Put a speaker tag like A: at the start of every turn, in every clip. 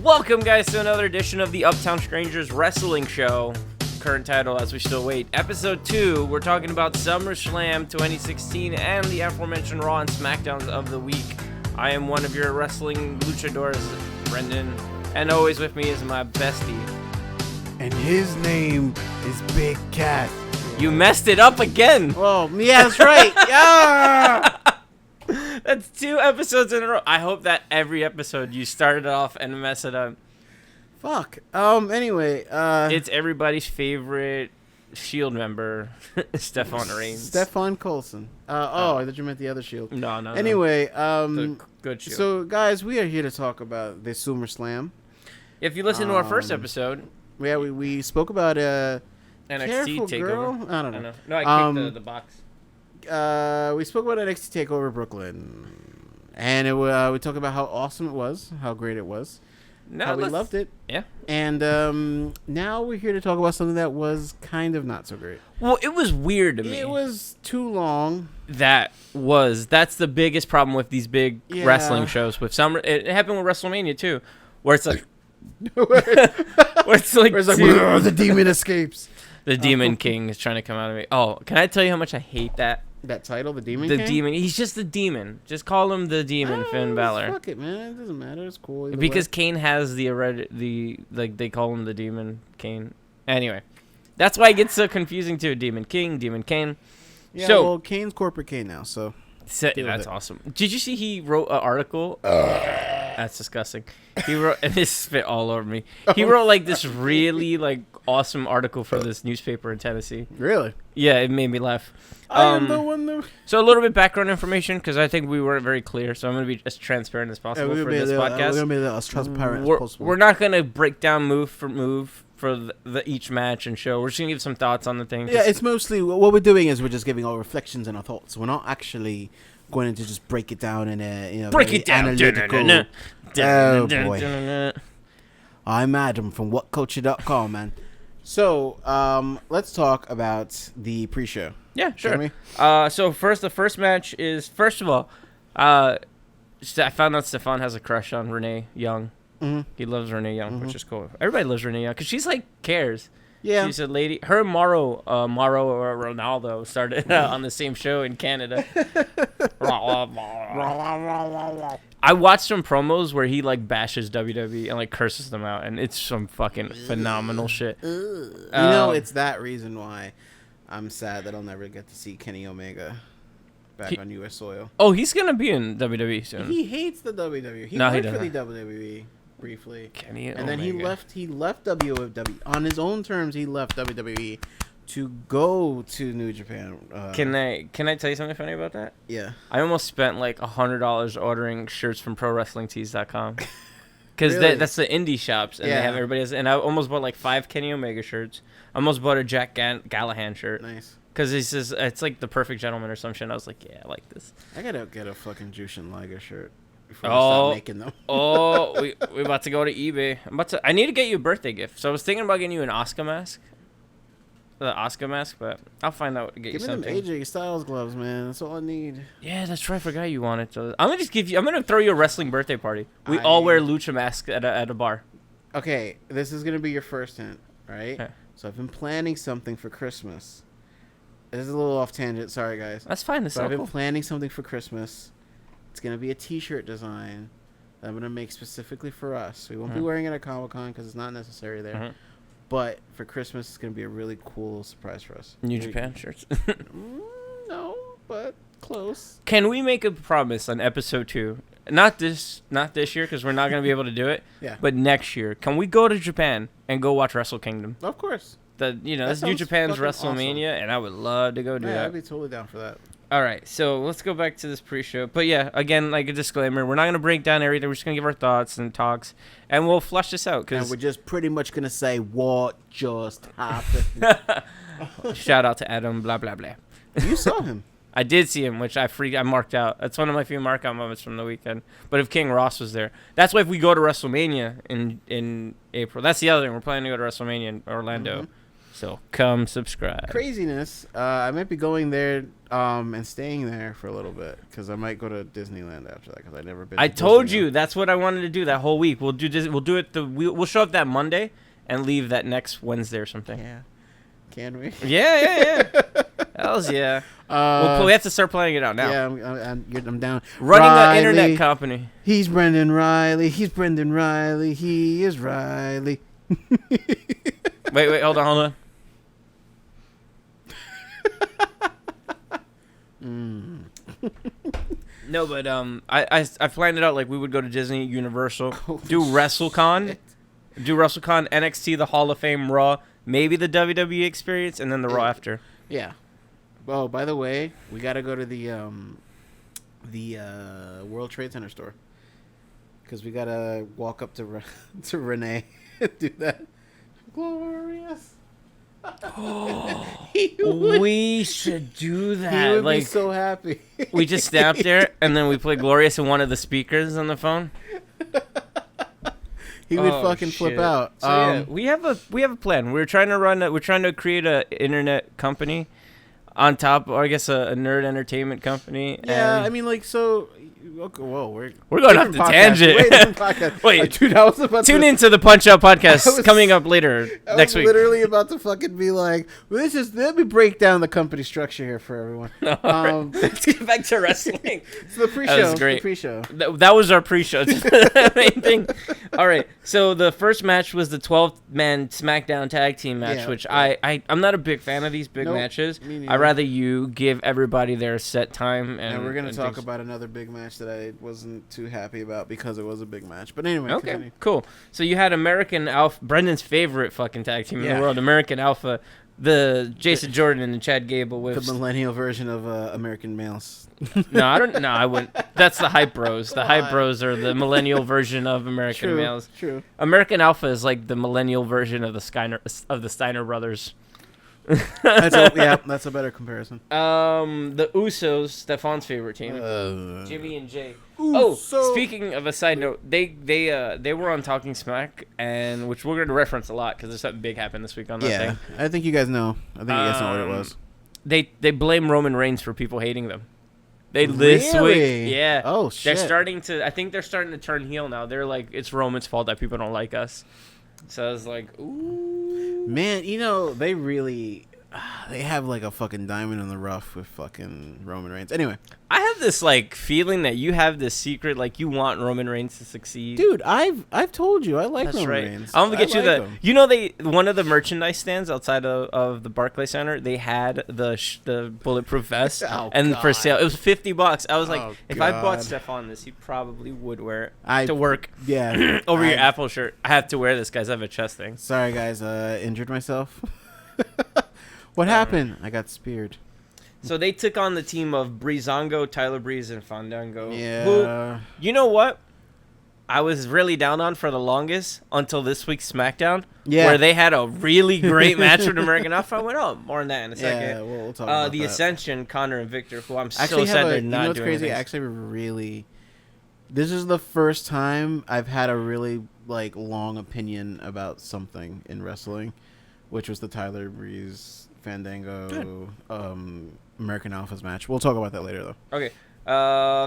A: Welcome, guys, to another edition of the Uptown Strangers Wrestling Show. Current title, as we still wait, Episode 2. We're talking about SummerSlam 2016 and the aforementioned Raw and SmackDowns of the week. I am one of your wrestling luchadors, Brendan, and always with me is my bestie.
B: And his name is Big Cat.
A: You messed it up again.
B: Oh, yeah, that's right. Yeah.
A: That's 2 episodes in a row. I hope that every episode you started off and mess it up.
B: Fuck. Anyway,
A: It's everybody's favorite Shield member, Stefan Reigns.
B: Stefan Coulson. I thought you meant the other Shield.
A: No.
B: Anyway,
A: The good Shield.
B: so guys, we are here to talk about the SummerSlam.
A: If you listen to our first episode,
B: Yeah, we spoke about
A: NXT
B: Careful
A: Takeover.
B: Girl. I don't know.
A: No, I kicked the box.
B: We spoke about NXT Takeover Brooklyn, and we talked about how awesome it was, how great it was, how we loved it.
A: Yeah.
B: And now we're here to talk about something that was kind of not so great.
A: Well, it was weird to me.
B: It was too long.
A: That's the biggest problem with these big wrestling shows. With it happened with WrestleMania too, where it's like, where it's like
B: the demon escapes.
A: The Demon King is trying to come out of me. Oh, can I tell you how much I hate that?
B: That title, the Demon
A: The
B: King?
A: Demon. He's just the demon. Just call him the Demon, Finn Balor.
B: Fuck it, man. It doesn't matter. It's cool. Either
A: Because
B: way.
A: Kane has they call him the Demon Kane. Anyway, that's why it gets so confusing too. Demon King, Demon Kane.
B: Yeah,
A: so,
B: well, Kane's corporate Kane now, so.
A: That's awesome. Did you see he wrote an article? That's disgusting. He wrote, and this spit all over me. He wrote like this really awesome article for this newspaper in Tennessee.
B: Really?
A: Yeah, it made me laugh.
B: I am the one that...
A: So a little bit background information, because I think we weren't very clear. So I'm going to be as transparent as possible for this podcast.
B: We're going to be as transparent as possible.
A: We're not going to break down move for move for the each match and show. We're just going to give some thoughts on the thing.
B: Yeah, it's mostly... What we're doing is we're just giving our reflections and our thoughts. We're not actually going to just break it down in a
A: break it down.
B: Analytical... Oh, boy. I'm Adam from WhatCulture.com, man. So, let's talk about the pre-show.
A: Yeah, sure. So the first match is, first of all, I found out Stefan has a crush on Renee Young.
B: Mm-hmm.
A: He loves Renee Young, which is cool. Everybody loves Renee Young because she's cares.
B: Yeah.
A: She's a lady. Her and Mauro or Ronaldo started on the same show in Canada. I watched some promos where he bashes WWE and curses them out, and it's some fucking phenomenal shit.
B: It's that reason why I'm sad that I'll never get to see Kenny Omega back on U.S. soil.
A: Oh, he's gonna be in WWE soon.
B: He hates the WWE. He
A: worked
B: for the WWE briefly,
A: Kenny
B: and
A: Omega.
B: then he left WWE on his own terms. He left WWE to go to New Japan.
A: Can I tell you something funny about that?
B: Yeah.
A: I almost spent $100 ordering shirts from ProWrestlingTees.com. Because
B: Really?
A: that's the indie shops, and they have everybody's. And I almost bought 5 Kenny Omega shirts. I almost bought a Jack Gallahan shirt.
B: Nice.
A: Because he says it's the perfect gentleman or some shit. And I was like, yeah, I like this.
B: I gotta get a fucking Jushin Liger shirt before I start making them.
A: we about to go to eBay. I need to get you a birthday gift. So I was thinking about getting you an Oscar mask. The Oscar mask, but I'll find out to get you something.
B: Give me them AJ Styles gloves, man. That's all I need.
A: Yeah, that's right. I forgot you wanted to. I'm gonna throw you a wrestling birthday party. We all wear lucha masks at a bar.
B: Okay, this is gonna be your first hint, right?
A: Okay.
B: So I've been planning something for Christmas. This is a little off tangent. Sorry, guys.
A: That's fine.
B: I've been planning something for Christmas. It's gonna be a T-shirt design that I'm gonna make specifically for us. We won't be wearing it at Comic-Con because it's not necessary there.
A: Mm-hmm.
B: But for Christmas, it's going to be a really cool surprise for us.
A: New Japan shirts.
B: No, but close.
A: Can we make a promise on episode 2? Not this year because we're not going to be able to do it.
B: Yeah.
A: But next year, can we go to Japan and go watch Wrestle Kingdom?
B: Of course.
A: That's New Japan's WrestleMania,
B: awesome.
A: and I would love to go do that.
B: I'd be totally down for that.
A: All right, so let's go back to this pre-show. But yeah, again, a disclaimer, we're not going to break down everything. We're just going to give our thoughts and talks, and we'll flush this out.
B: And we're just pretty much going to say what just happened.
A: Shout out to Adam, blah, blah, blah.
B: You saw him.
A: I did see him, which I marked out. That's one of my few mark-out moments from the weekend. But if King Ross was there. That's why if we go to WrestleMania in April, that's the other thing. We're planning to go to WrestleMania in Orlando.
B: Mm-hmm.
A: So come subscribe.
B: Craziness. I might be going there and staying there for a little bit because I might go to Disneyland after that because I've never been.
A: I
B: to
A: told
B: Disneyland.
A: you that's what I wanted to do that whole week. We'll do it. We'll show up that Monday and leave that next Wednesday or something.
B: Yeah. Can we?
A: Yeah. Hells yeah. We have to start planning it out now.
B: Yeah, I'm down.
A: Running
B: Riley,
A: an internet company.
B: He's Brendan Riley. He's Brendan Riley. He is Riley.
A: Wait, hold on. No, but I planned it out like we would go to Disney, Universal, do WrestleCon, NXT, the Hall of Fame, Raw, maybe the WWE experience, and then the Raw after.
B: Yeah. Oh, by the way, we got to go to the World Trade Center store because we got to walk up to to Renee and do that. Glorious.
A: We should do that.
B: He would
A: like,
B: be so happy.
A: We just snap there and then we play Glorious in one of the speakers on the phone.
B: He would fucking flip out.
A: So yeah, we have a plan. We're trying to create a internet company on top, or I guess a nerd entertainment company.
B: Yeah,
A: and
B: I mean, like, so. Okay, whoa, we're
A: going off the tangent.
B: Wait, dude, I was about
A: tune into the Punch Out podcast coming up later next week.
B: I was literally about to fucking be like, let me break down the company structure here for everyone.
A: Let's get back to wrestling.
B: So the pre-show.
A: That was great.
B: The pre-show.
A: That was our pre-show. The main thing. All right. So the first match was the 12-man SmackDown tag team match, which I'm not a big fan of these big matches. I'd rather you give everybody their set time. And
B: we're gonna talk about another big match that I wasn't too happy about because it was a big match. But anyway,
A: okay,
B: continue.
A: Cool. So you had American Alpha, Brendan's favorite fucking tag team in the world, American Alpha, the Jason Jordan and Chad Gable with
B: the millennial version of American males.
A: No, I wouldn't. That's the Hype Bros. The Hype Bros are the millennial version of American males.
B: True.
A: American Alpha is like the millennial version of the Steiner brothers.
B: That's a better comparison.
A: The Usos, Stefan's favorite team, Jimmy and Jay. Speaking of a side note, they were on Talking Smack, and which we're going to reference a lot because there's something big happened this week on that thing.
B: I think you guys know. I think you guys know what it was.
A: They blame Roman Reigns for people hating them.
B: This
A: week, yeah.
B: Oh shit.
A: I think they're starting to turn heel now. They're like, it's Roman's fault that people don't like us. So I was like, ooh.
B: Man, they really... They have like a fucking diamond in the rough with fucking Roman Reigns. Anyway.
A: I have this like feeling that you have this secret, like you want Roman Reigns to succeed.
B: Dude, I've told you I like Roman Reigns.
A: I'm gonna get you one of the merchandise stands outside of the Barclays Center. They had the bulletproof vest for sale. It was $50. I was like, if I bought Stefan this, he probably would wear it to work.
B: Yeah,
A: over your Apple shirt. I have to wear this, guys. I have a chest thing.
B: Sorry, guys. Injured myself. What happened? I got speared.
A: So they took on the team of Breezango, Tyler Breeze, and Fandango.
B: Yeah.
A: Who, you know what? I was really down on for the longest until this week's SmackDown, where they had a really great match with American Alpha. I went, more on that in a second.
B: Yeah, we'll talk about
A: the
B: that.
A: Ascension, Connor and Victor, who I'm so sad they're not doing
B: crazy?
A: anything.
B: Actually, really, this is the first time I've had a really long opinion about something in wrestling, which was the Tyler Breeze Fandango American Alpha's match. We'll talk about that later, though.
A: Okay.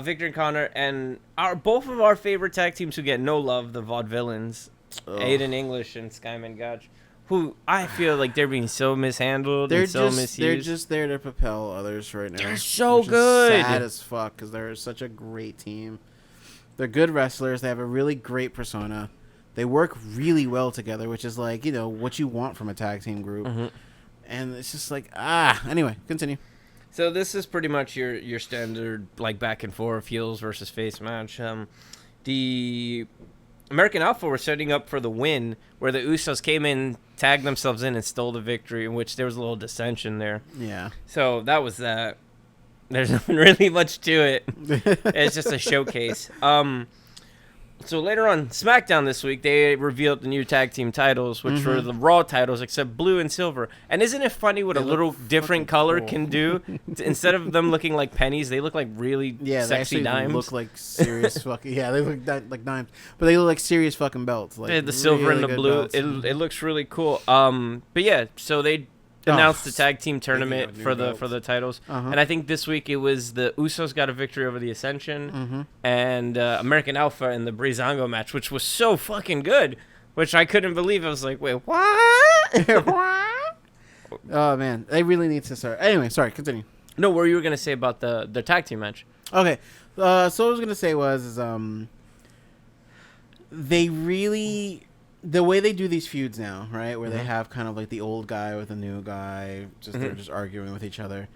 A: Victor and Connor, and both of our favorite tag teams who get no love, the Vaudevillains, Aiden English and Skyman Gotch, who I feel like they're being so mishandled and so misused.
B: They're just there to propel others right now.
A: They're so
B: which
A: good.
B: Is sad as fuck because they're such a great team. They're good wrestlers. They have a really great persona. They work really well together, which is what you want from a tag team group. Mm-hmm. And it's just anyway, continue.
A: So this is pretty much your standard back and forth heels versus face match. The American Alpha were setting up for the win, where the Usos came in, tagged themselves in, and stole the victory, in which there was a little dissension there.
B: Yeah.
A: So that was that. There's not really much to it. It's just a showcase. So later on SmackDown this week, they revealed the new tag team titles, which were the Raw titles, except blue and silver. And isn't it funny what a little different color can do? Instead of them looking like pennies, they look like really sexy dimes.
B: They look like serious fucking... Yeah, they look like dimes. But they look like serious fucking belts.
A: The silver and the blue. It looks really cool. But yeah, so they announced the tag team tournament
B: of new
A: for
B: belts.
A: the titles,
B: Uh-huh.
A: and I think this week it was the Usos got a victory over the Ascension, and American Alpha in the Breezango match, which was so fucking good, which I couldn't believe. I was like, wait, what?
B: Oh man, they really need to start. Anyway, sorry, continue.
A: No, what were you gonna say about the tag team match?
B: Okay, so what I was gonna say was they really, the way they do these feuds now, right, where they have kind of like the old guy with the new guy, just they're just arguing with each other.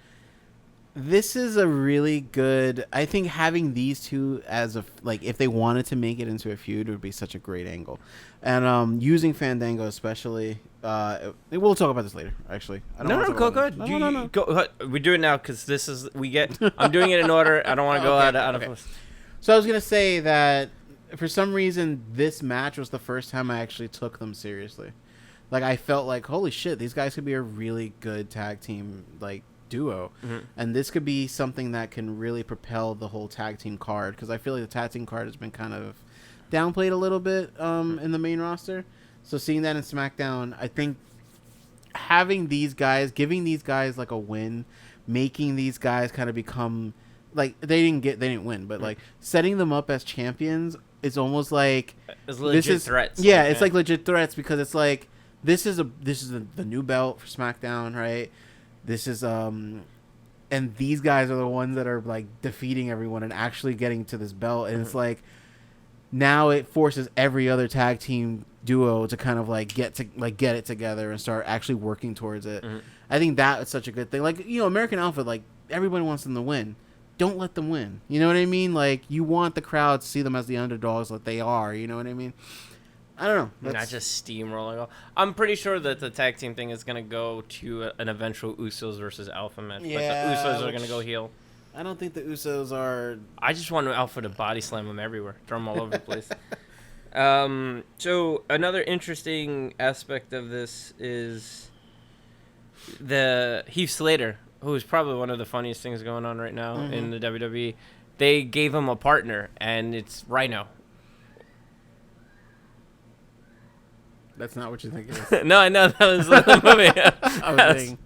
B: This is a really good. I think having these two as a like, if they wanted to make it into a feud, would be such a great angle, and using Fandango especially. We'll talk about this later. Actually,
A: No, go ahead. No. Go. We do it now because this is we get. I'm doing it in order. I don't want to go out of.
B: So I was gonna say that for some reason this match was the first time I actually took them seriously. Like I felt like, holy shit, these guys could be a really good tag team like duo, and this could be something that can really propel the whole tag team card, because I feel like the tag team card has been kind of downplayed a little bit in the main roster. So seeing that in SmackDown, I think having these guys, giving these guys like a win, making these guys kind of become like they didn't win, but like setting them up as champions, it's almost like
A: it's legit threats.
B: Yeah, it's like legit threats, because it's like this is the new belt for SmackDown, right? This is and these guys are the ones that are like defeating everyone and actually getting to this belt, and it's like now it forces every other tag team duo to kind of like get it together and start actually working towards it. I think that is such a good thing. Like, you know, American Alpha, like everybody wants them to win. Don't let them win. You know what I mean? Like, you want the crowd to see them as the underdogs that they are. You know what I mean? I don't know.
A: Not just steamrolling. I'm pretty sure that the tag team thing is going to go to an eventual Usos versus Alpha match.
B: Yeah,
A: but the Usos are going to go heel.
B: I don't think the Usos are...
A: I just want Alpha to body slam them everywhere. Throw them all over the place. So another interesting aspect of this is the Heath Slater, who is probably one of the funniest things going on right now in the WWE. They gave him a partner, and it's Rhino.
B: That's not what you think it is.
A: No, I know. That was the movie.
B: I was saying...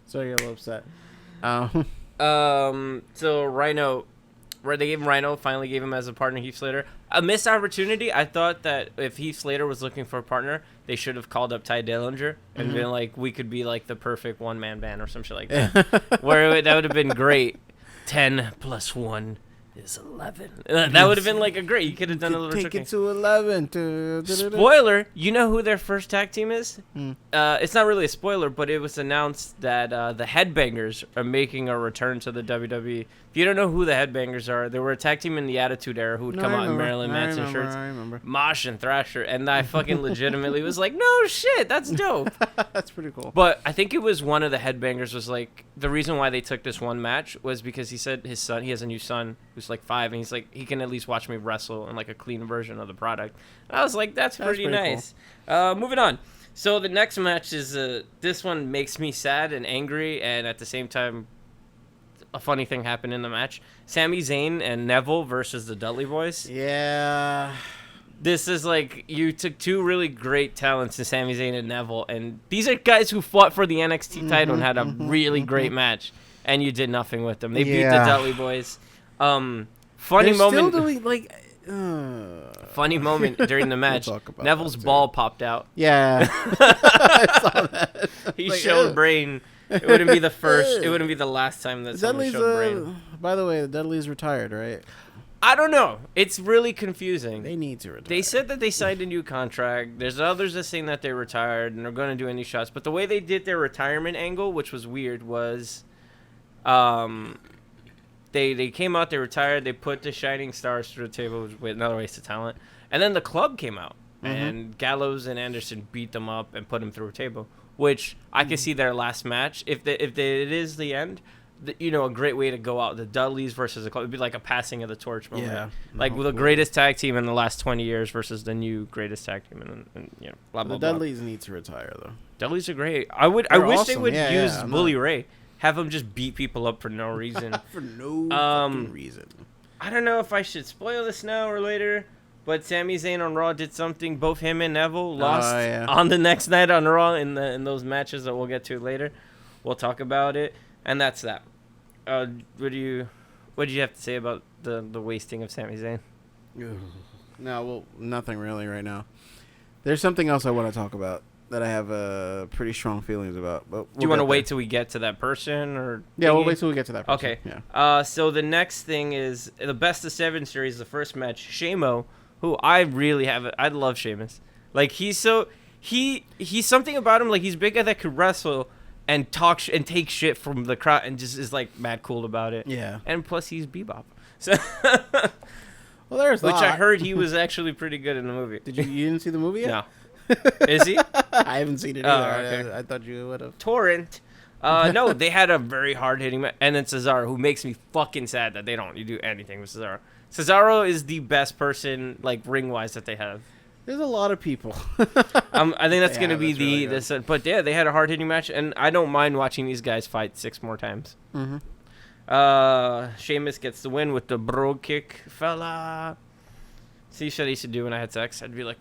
B: Sorry, I got a little upset.
A: So Rhino... Where they gave him Rhino, finally gave him as a partner, Heath Slater. A missed opportunity. I thought that if Heath Slater was looking for a partner, they should have called up Ty Dillinger and been like, we could be like the perfect one-man band or some shit like that. That would have been great. 10 plus 1 is 11. That would have been like a great. You could have done a little
B: take
A: trick.
B: it to 11.
A: Spoiler, you know who their first tag team is? It's not really a spoiler, but it was announced that the Headbangers are making a return to the WWE. If you don't know who the Headbangers are, they were a tag team in the Attitude Era who would come out in Marilyn Manson shirts.
B: I remember.
A: Mosh and Thrasher, and I fucking legitimately was like, no shit, that's dope.
B: That's pretty cool.
A: But I think it was one of the Headbangers was like, the reason why they took this one match was because he said his son, he has a new son who's like 5, and he's like, he can at least watch me wrestle in like a clean version of the product. And I was like, that's pretty nice. Cool. Moving on. So the next match is, this one makes me sad and angry, and at the same time, a funny thing happened in the match. Sami Zayn and Neville versus the Dudley Boys.
B: Yeah.
A: This is like, you took two really great talents in Sami Zayn and Neville, and these are guys who fought for the NXT title and had a really great match, and you did nothing with them. They beat the Dudley Boys. Funny moment. Funny moment during the match. Neville's ball popped out.
B: Yeah. I saw that.
A: He showed brain. It wouldn't be the first. It wouldn't be the last time that someone showed brain.
B: By the way, the Dudley's retired, right?
A: I don't know. It's really confusing.
B: They need to retire.
A: They said that they signed a new contract. There's others that saying that they retired and are going to do any shots. But the way they did their retirement angle, which was weird, was they came out, they retired, they put the Shining Stars through the table with another waste of talent. And then the Club came out. And Gallows and Anderson beat them up and put them through a table, which I can see their last match. If it is the end, a great way to go out. The Dudleys versus the Club. It'd be like a passing of the torch moment.
B: Yeah.
A: Like the greatest tag team in the last 20 years versus the new greatest tag team. And blah, blah,
B: the Dudleys need to retire, though.
A: Dudleys are great. I wish they would use Bully Ray. Have him just beat people up for no reason.
B: For no fucking reason.
A: I don't know if I should spoil this now or later, But Sami Zayn on Raw did something. Both him and Neville lost
B: yeah.
A: on the next night on Raw in those matches that we'll get to later. We'll talk about it, and that's that. What do you have to say about the wasting of Sami Zayn?
B: No, well, nothing really right now. There's something else I want to talk about that I have pretty strong feelings about. But
A: Do you want to wait till we get to that person, or
B: yeah, we'll wait till we get to that person.
A: Okay.
B: Yeah.
A: So the next thing is the best of 7 series. The first match, Shamo, who I really have. I love Sheamus. Like he's something about him. Like he's a big guy that could wrestle and talk and take shit from the crowd and just is like mad cool about it.
B: Yeah.
A: And plus he's Bebop. So
B: Well, there's
A: which
B: that.
A: I heard he was actually pretty good in the movie.
B: You didn't see the movie yet?
A: No. Is he?
B: I haven't seen it
A: Oh,
B: either.
A: okay.
B: I thought you would have.
A: Torrent. No, they had a very hard-hitting match. And then Cesaro, who makes me fucking sad that they don't do anything with Cesaro. Cesaro is the best person, like, ring-wise that they have.
B: There's a lot of people.
A: I think that's going to be
B: that's really
A: but yeah, they had a hard-hitting match, and I don't mind watching these guys fight 6 more times.
B: Mm-hmm.
A: Sheamus gets the win with the bro kick, fella. See what I used to do when I had sex? I'd be like,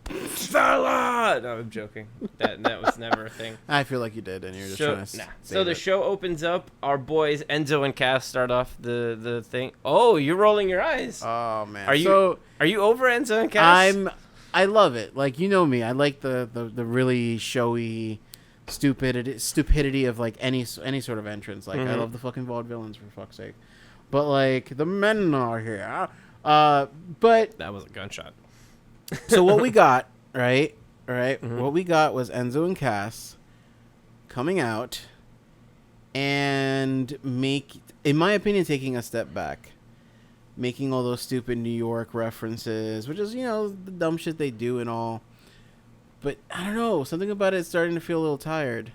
A: fella! No, I'm joking. That was never a thing.
B: I feel like you did, and you're just trying to
A: So the show opens up. Our boys, Enzo and Cass, start off the thing. Oh, you're rolling your eyes.
B: Oh, man.
A: Are you over Enzo and Cass?
B: I love it. Like, you know me. I like the really showy stupidity of, like, any sort of entrance. Like, I love the fucking vaudevillains, for fuck's sake. But, like, the men are here. But
A: that was a gunshot.
B: So what we got, right?
A: Mm-hmm.
B: What we got was Enzo and Cass coming out and in my opinion, taking a step back, making all those stupid New York references, which is, the dumb shit they do and all. But I don't know, something about it starting to feel a little tired.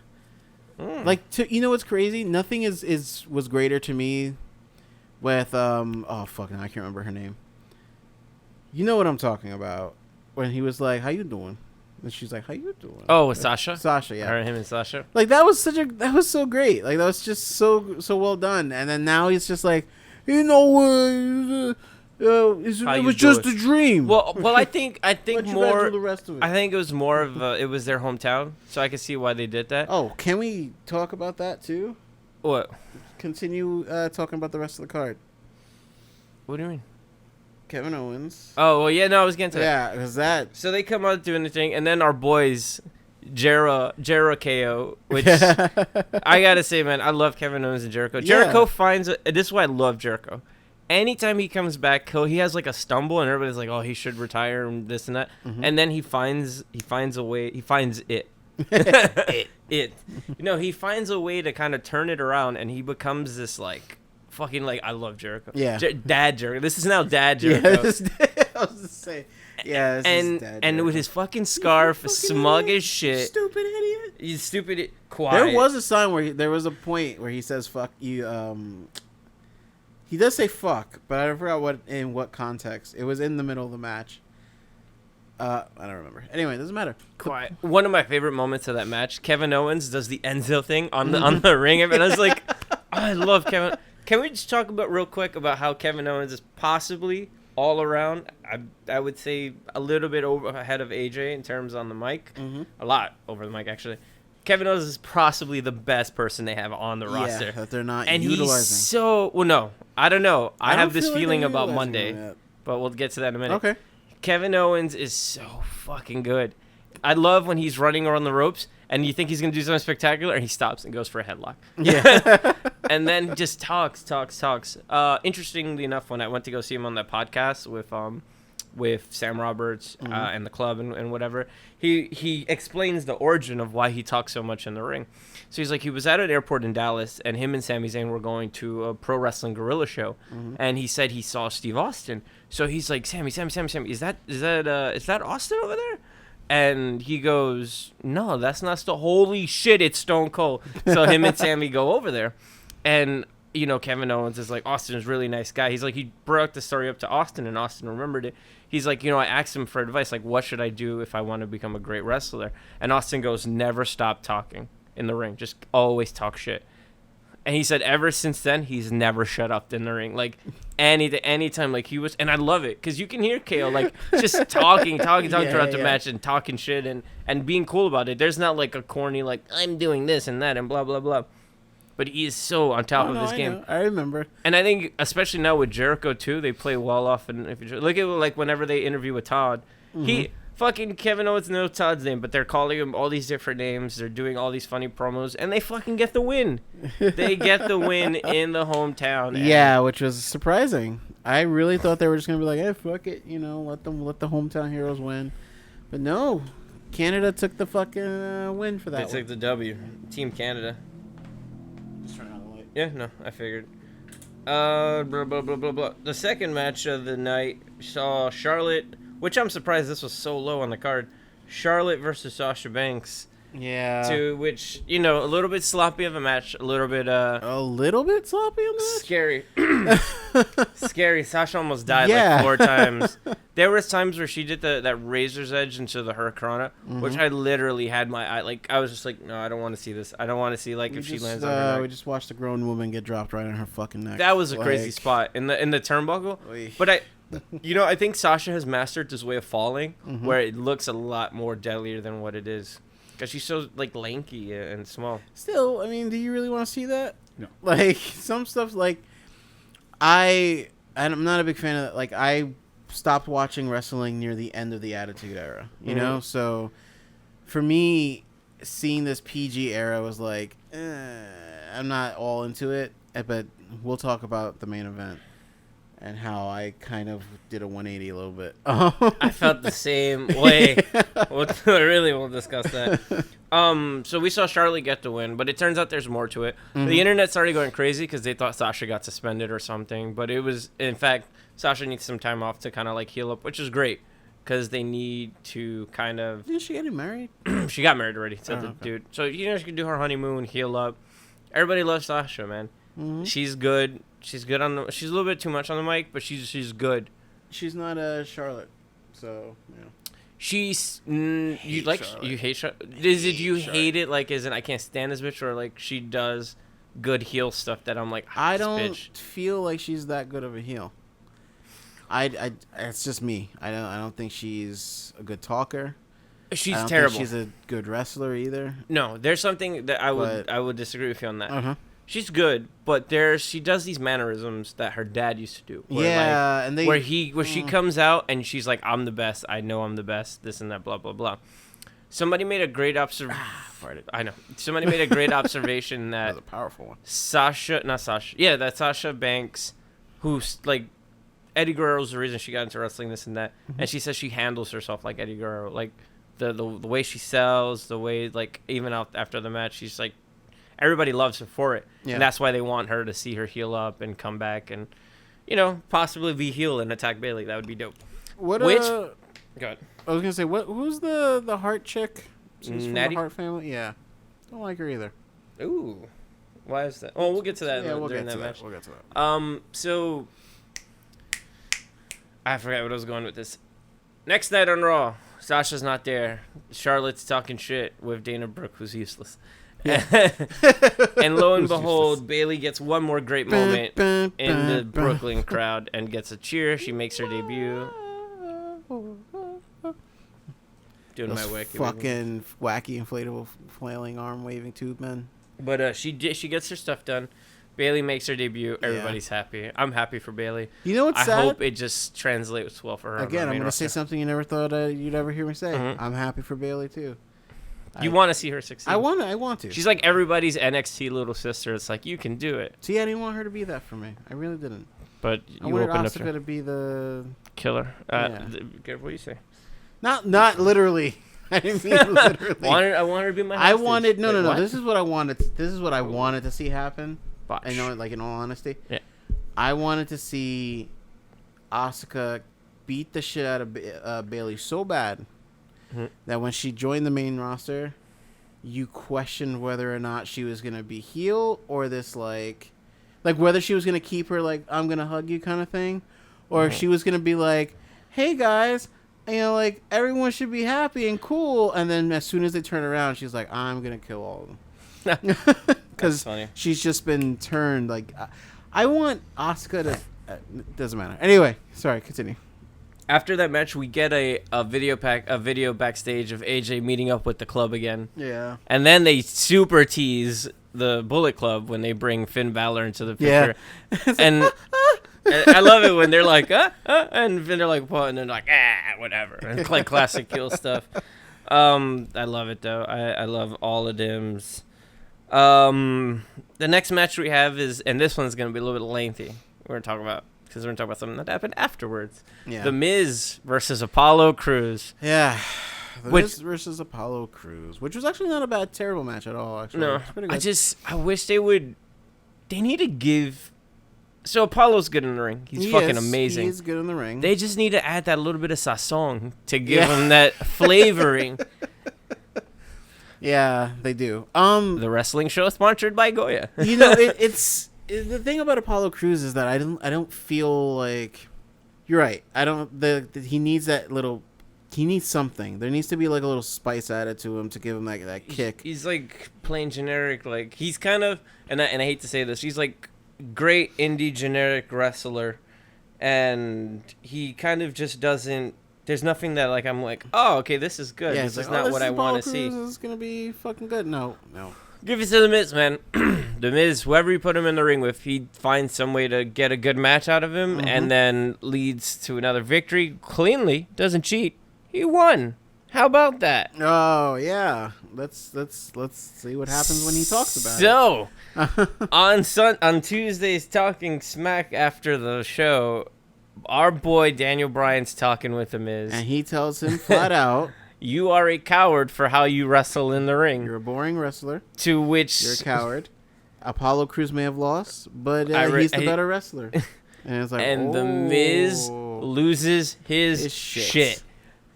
B: Like, what's crazy? Nothing was greater to me with I can't remember her name. You know what I'm talking about. When he was like, "How you doing?" And she's like, "How you doing?"
A: Oh, with Sasha?
B: Sasha, yeah.
A: Him and Sasha.
B: Like, that was so great. Like, that was just so well done. And then now he's just like, it was just a dream.
A: Well, I think more.
B: The rest of it.
A: I think it was more of it was their hometown, so I can see why they did that.
B: Oh, can we talk about that too?
A: What?
B: Continue talking about the rest of the card.
A: What do you mean?
B: Kevin Owens.
A: Oh, well, yeah, no, I was getting to that.
B: Yeah, because that.
A: So they come out doing the thing, and then our boys, Jericho, which I gotta say, man, I love Kevin Owens and Jericho. Jericho finds this is why I love Jericho. Anytime he comes back, he has like a stumble, and everybody's like, "Oh, he should retire," and this and that. Mm-hmm. And then he finds a way. He finds it. He finds a way to kind of turn it around, and he becomes this like. Fucking like I love Jericho.
B: Yeah,
A: Dad Jericho. This is now Dad Jericho.
B: Yeah, I was just saying. Yeah, this is Dad Jericho.
A: And with his fucking scarf, smug as shit.
B: Stupid idiot.
A: You stupid. Quiet.
B: There was a sign where there was a point where he says "fuck you." He does say "fuck," but I forgot in what context. It was in the middle of the match. I don't remember. Anyway, it doesn't matter.
A: Quiet. One of my favorite moments of that match, Kevin Owens does the Enzo thing on the ring, and I was like, I love Kevin. Can we just talk real quick about how Kevin Owens is possibly all around? I would say a little bit ahead of AJ in terms on the mic. Mm-hmm. A lot over the mic, actually. Kevin Owens is possibly the best person they have on the roster.
B: Yeah, that they're not
A: and
B: utilizing.
A: No, I don't know. I have this
B: feel
A: feeling
B: like
A: about Monday, but we'll get to that in a minute.
B: Okay.
A: Kevin Owens is so fucking good. I love when he's running around the ropes and you think he's going to do something spectacular and he stops and goes for a headlock.
B: Yeah.
A: And then just talks. Interestingly enough, when I went to go see him on that podcast with Sam Roberts and the club and whatever, he explains the origin of why he talks so much in the ring. So he's like, he was at an airport in Dallas and him and Sami Zayn were going to a pro wrestling guerrilla show. Mm-hmm. And he said he saw Steve Austin. So he's like, Sammy, is that Austin over there? And he goes, no, that's not holy shit, it's Stone Cold. So him and Sammy go over there. And, Kevin Owens is like, Austin is a really nice guy. He's like, he brought the story up to Austin, and Austin remembered it. He's like, I asked him for advice, like, what should I do if I want to become a great wrestler? And Austin goes, never stop talking in the ring. Just always talk shit. And he said ever since then, he's never shut up in the ring. Like, anytime, like, he was... And I love it, because you can hear KO, like, just talking throughout the match and talking shit and being cool about it. There's not, like, a corny, like, I'm doing this and that and blah, blah, blah. But he is so on top of his game.
B: I remember.
A: And I think, especially now with Jericho, too, they play well off. And if you look at, like, whenever they interview with Todd, he... Fucking Kevin Owens knows Todd's name, but they're calling him all these different names. They're doing all these funny promos, and they fucking get the win. They get the win in the hometown.
B: Yeah, which was surprising. I really thought they were just gonna be like, "Hey, fuck it, let the hometown heroes win," but no, Canada took the fucking win for that.
A: They took the W. Team Canada.
B: Just turn on the light.
A: Yeah, no, I figured. Blah, blah, blah, blah, blah. The second match of the night saw Charlotte. Which I'm surprised this was so low on the card. Charlotte versus Sasha Banks.
B: Yeah.
A: To which, a little bit sloppy of a match. A little bit
B: sloppy on the match?
A: Scary. Scary. Sasha almost died like 4 times. There was times where she did that razor's edge into the Hurricanrana, which I literally had my eye. Like, I was just like, no, I don't want to see this. I don't want to see, like, if she lands on her neck.
B: We just watched a grown woman get dropped right on her fucking neck.
A: That was a crazy spot in the turnbuckle.
B: Oy.
A: But I think Sasha has mastered this way of falling where it looks a lot more deadlier than what it is. Because she's so, like, lanky and small.
B: Still, I mean, do you really want to see that? No. Like, some stuff, like, I'm not a big fan of that. Like, I stopped watching wrestling near the end of the Attitude Era, you know? So, for me, seeing this PG era was like, I'm not all into it. But we'll talk about the main event. And how I kind of did a 180 a little bit.
A: I felt the same way. We'll discuss that. So we saw Charlotte get the win, but it turns out there's more to it. The internet started going crazy because they thought Sasha got suspended or something. But it was, in fact, Sasha needs some time off to kind of like heal up, which is great because they need to kind of...
B: Didn't she get married?
A: She got married already to the dude. So, she can do her honeymoon, heal up. Everybody loves Sasha, man. She's good. She's good she's a little bit too much on the mic, but she's good.
B: She's not a Charlotte, so yeah.
A: She's you hate Charlotte. Is it you hate it like as in I can't stand this bitch, or like she does good heel stuff that I'm like
B: I don't feel like she's that good of a heel. It's just me. I don't think she's a good talker.
A: She's
B: I don't
A: terrible.
B: Think she's a good wrestler either.
A: No, there's something that I would disagree with you on that. She's good, but she does these mannerisms that her dad used to do. Where where she comes out and she's like, "I'm the best. I know I'm the best. This and that. Blah blah blah." Somebody made a great observation. I know. Somebody made a great observation that
B: was a powerful one.
A: That Sasha Banks, who's like Eddie Guerrero's the reason she got into wrestling, this and that, and she says she handles herself like Eddie Guerrero, like the way she sells, the way like even out after the match, she's like. Everybody loves her for it. Yeah. And that's why they want her to see her heal up and come back and, possibly be heel and attack Bayley. That would be dope.
B: Go ahead. I was going to say, who's the Hart chick? She's from the Hart family? Yeah. Don't like her either.
A: Ooh. Why is that? Oh, we'll get to that during that match.
B: We'll get to that.
A: So, I forgot what I was going with this. Next night on Raw, Sasha's not there. Charlotte's talking shit with Dana Brooke, who's useless. Yeah. And lo and behold, Bayley gets one more great moment in the Brooklyn crowd and gets a cheer. She makes her debut. Doing my wacky
B: fucking wacky inflatable flailing arm waving tube man.
A: But she gets her stuff done. Bayley makes her debut. Everybody's happy. I'm happy for Bayley.
B: You know what's sad?
A: I hope it just translates well for her.
B: Again, I'm going to say something you never thought you'd ever hear me say. I'm happy for Bayley too.
A: You want to see her succeed.
B: I want to.
A: She's like everybody's NXT little sister. It's like, you can do it.
B: See, I didn't want her to be that for me. I really didn't.
A: But
B: I wanted Asuka to be the...
A: killer. What do you say?
B: Not literally. I didn't mean literally.
A: I wanted her to be my hostage.
B: I wanted... No. This is what I wanted. This is what I wanted to see happen.
A: Botch.
B: I know, like, in all honesty.
A: Yeah.
B: I wanted to see Asuka beat the shit out of Bayley so bad that when she joined the main roster, you questioned whether or not she was going to be heel or this, like whether she was going to keep her, like, I'm going to hug you kind of thing, or if she was going to be like, hey, guys, like, everyone should be happy and cool, and then as soon as they turn around, she's like, I'm going to kill all of them. because she's just been turned like. I want Asuka to. Doesn't matter. Anyway, sorry. Continue.
A: After that match, we get a video backstage of AJ meeting up with the club again.
B: Yeah.
A: And then they super tease the Bullet Club when they bring Finn Balor into the picture.
B: Yeah.
A: And I love it when they're like, and Finn they're like, what? And they're like, whatever. And it's like classic heel stuff. I love it though. I love all of Dim's. The next match we have is, and this one's gonna be a little bit lengthy. We're gonna talk about something that happened afterwards. Yeah. The Miz versus Apollo Crews.
B: Yeah. Miz versus Apollo Crews, which was actually not a terrible match at all. Actually,
A: no, I wish they would. They need to give. So Apollo's good in the ring. He's fucking amazing.
B: He's good in the ring.
A: They just need to add that little bit of sazon to give him that flavoring.
B: Yeah, they do.
A: The wrestling show sponsored by Goya.
B: You know, it's the thing about Apollo Crews is that I don't feel like you're right. I don't. He needs that little. He needs something. There needs to be like a little spice added to him to give him that kick.
A: He's like plain generic. Like he's kind of, and I hate to say this, he's like great indie generic wrestler, and he kind of just doesn't. There's nothing that like I'm like, oh, okay, this is good. This is not what I want to see.
B: This is gonna be fucking good. No.
A: Give it to the Miz, man. The Miz, whoever you put him in the ring with, he finds some way to get a good match out of him, and then leads to another victory cleanly. Doesn't cheat. He won. How about that?
B: Oh yeah. Let's see what happens when he talks about it.
A: So, on Tuesday's Talking Smack after the show, our boy Daniel Bryan's talking with the Miz,
B: and he tells him flat out,
A: "You are a coward for how you wrestle in the ring.
B: You're a boring wrestler.
A: To which
B: you're a coward. Apollo Crews may have lost, but he's the better wrestler." And it's like,
A: the Miz loses his shit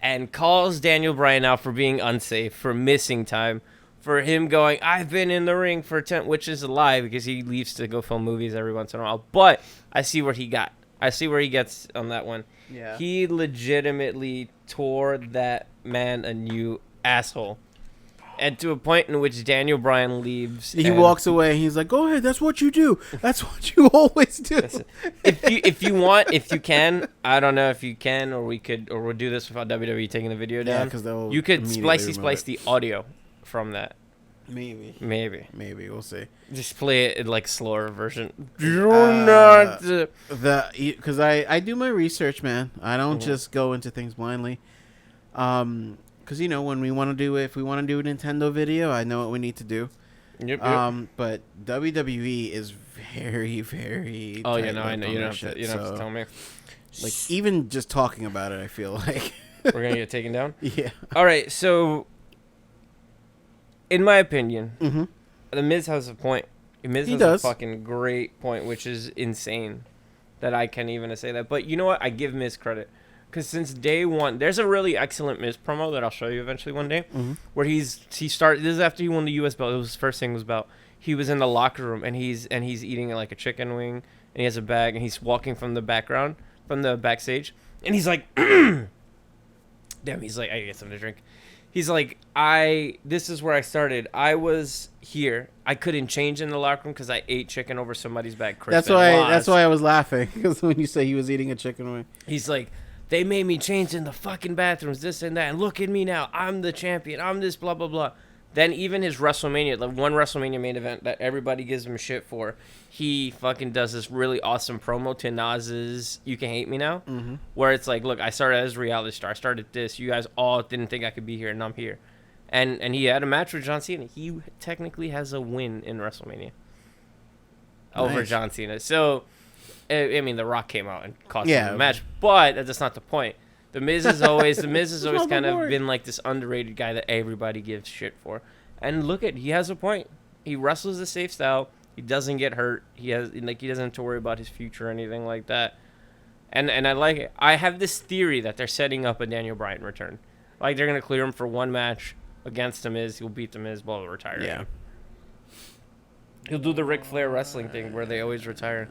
A: and calls Daniel Bryan out for being unsafe, for missing time, for him going, "I've been in the ring for 10," which is a lie because he leaves to go film movies every once in a while. But I see where he gets on that one.
B: Yeah.
A: He legitimately tore that man a new asshole. And to a point in which Daniel Bryan leaves.
B: He walks away. And he's like, "Go ahead. That's what you do. That's what you always do."
A: If you can, I don't know if you can, or we'll do this without WWE taking the video down.
B: Yeah, because
A: you could splice the audio from that.
B: Maybe. We'll see.
A: Just play it in like slower version.
B: Because I do my research, man. I don't just go into things blindly. Because when we want to do if we want to do a Nintendo video, I know what we need to do.
A: Yep.
B: But WWE is very, very.
A: Oh yeah, no, I know you don't have to tell me.
B: Like even just talking about it, I feel like
A: we're gonna get taken down.
B: Yeah.
A: All right, so in my opinion, The Miz has a point. The Miz has a fucking great point, which is insane that I can't even say that. But you know what? I give Miz credit. Because since day one, there's a really excellent Miz promo that I'll show you eventually one day, where he started. This is after he won the U.S. belt. His first thing was about he was in the locker room and he's eating like a chicken wing and he has a bag and he's walking from the backstage and he's like, damn. He's like, I get something to drink. He's like, this is where I started. I was here. I couldn't change in the locker room because I ate chicken over somebody's back.
B: That's why I was laughing because when you say he was eating a chicken wing,
A: he's like. They made me change in the fucking bathrooms, this and that, and look at me now. I'm the champion. I'm this blah, blah, blah. Then even his WrestleMania, the one WrestleMania main event that everybody gives him shit for, he fucking does this really awesome promo to Nas's You Can Hate Me Now, where it's like, look, I started as a reality star. I started this. You guys all didn't think I could be here, and I'm here. And he had a match with John Cena. He technically has a win in WrestleMania over John Cena. So... I mean, The Rock came out and cost him the match, but that's not the point. The Miz has always kind of been like this underrated guy that everybody gives shit for. And look he has a point. He wrestles a safe style. He doesn't get hurt. He doesn't have to worry about his future or anything like that. And I like it. I have this theory that they're setting up a Daniel Bryan return. Like they're gonna clear him for one match against the Miz. He'll beat the Miz, blah, blah, retire.
B: Yeah.
A: He'll do the Ric Flair wrestling thing where they always retire.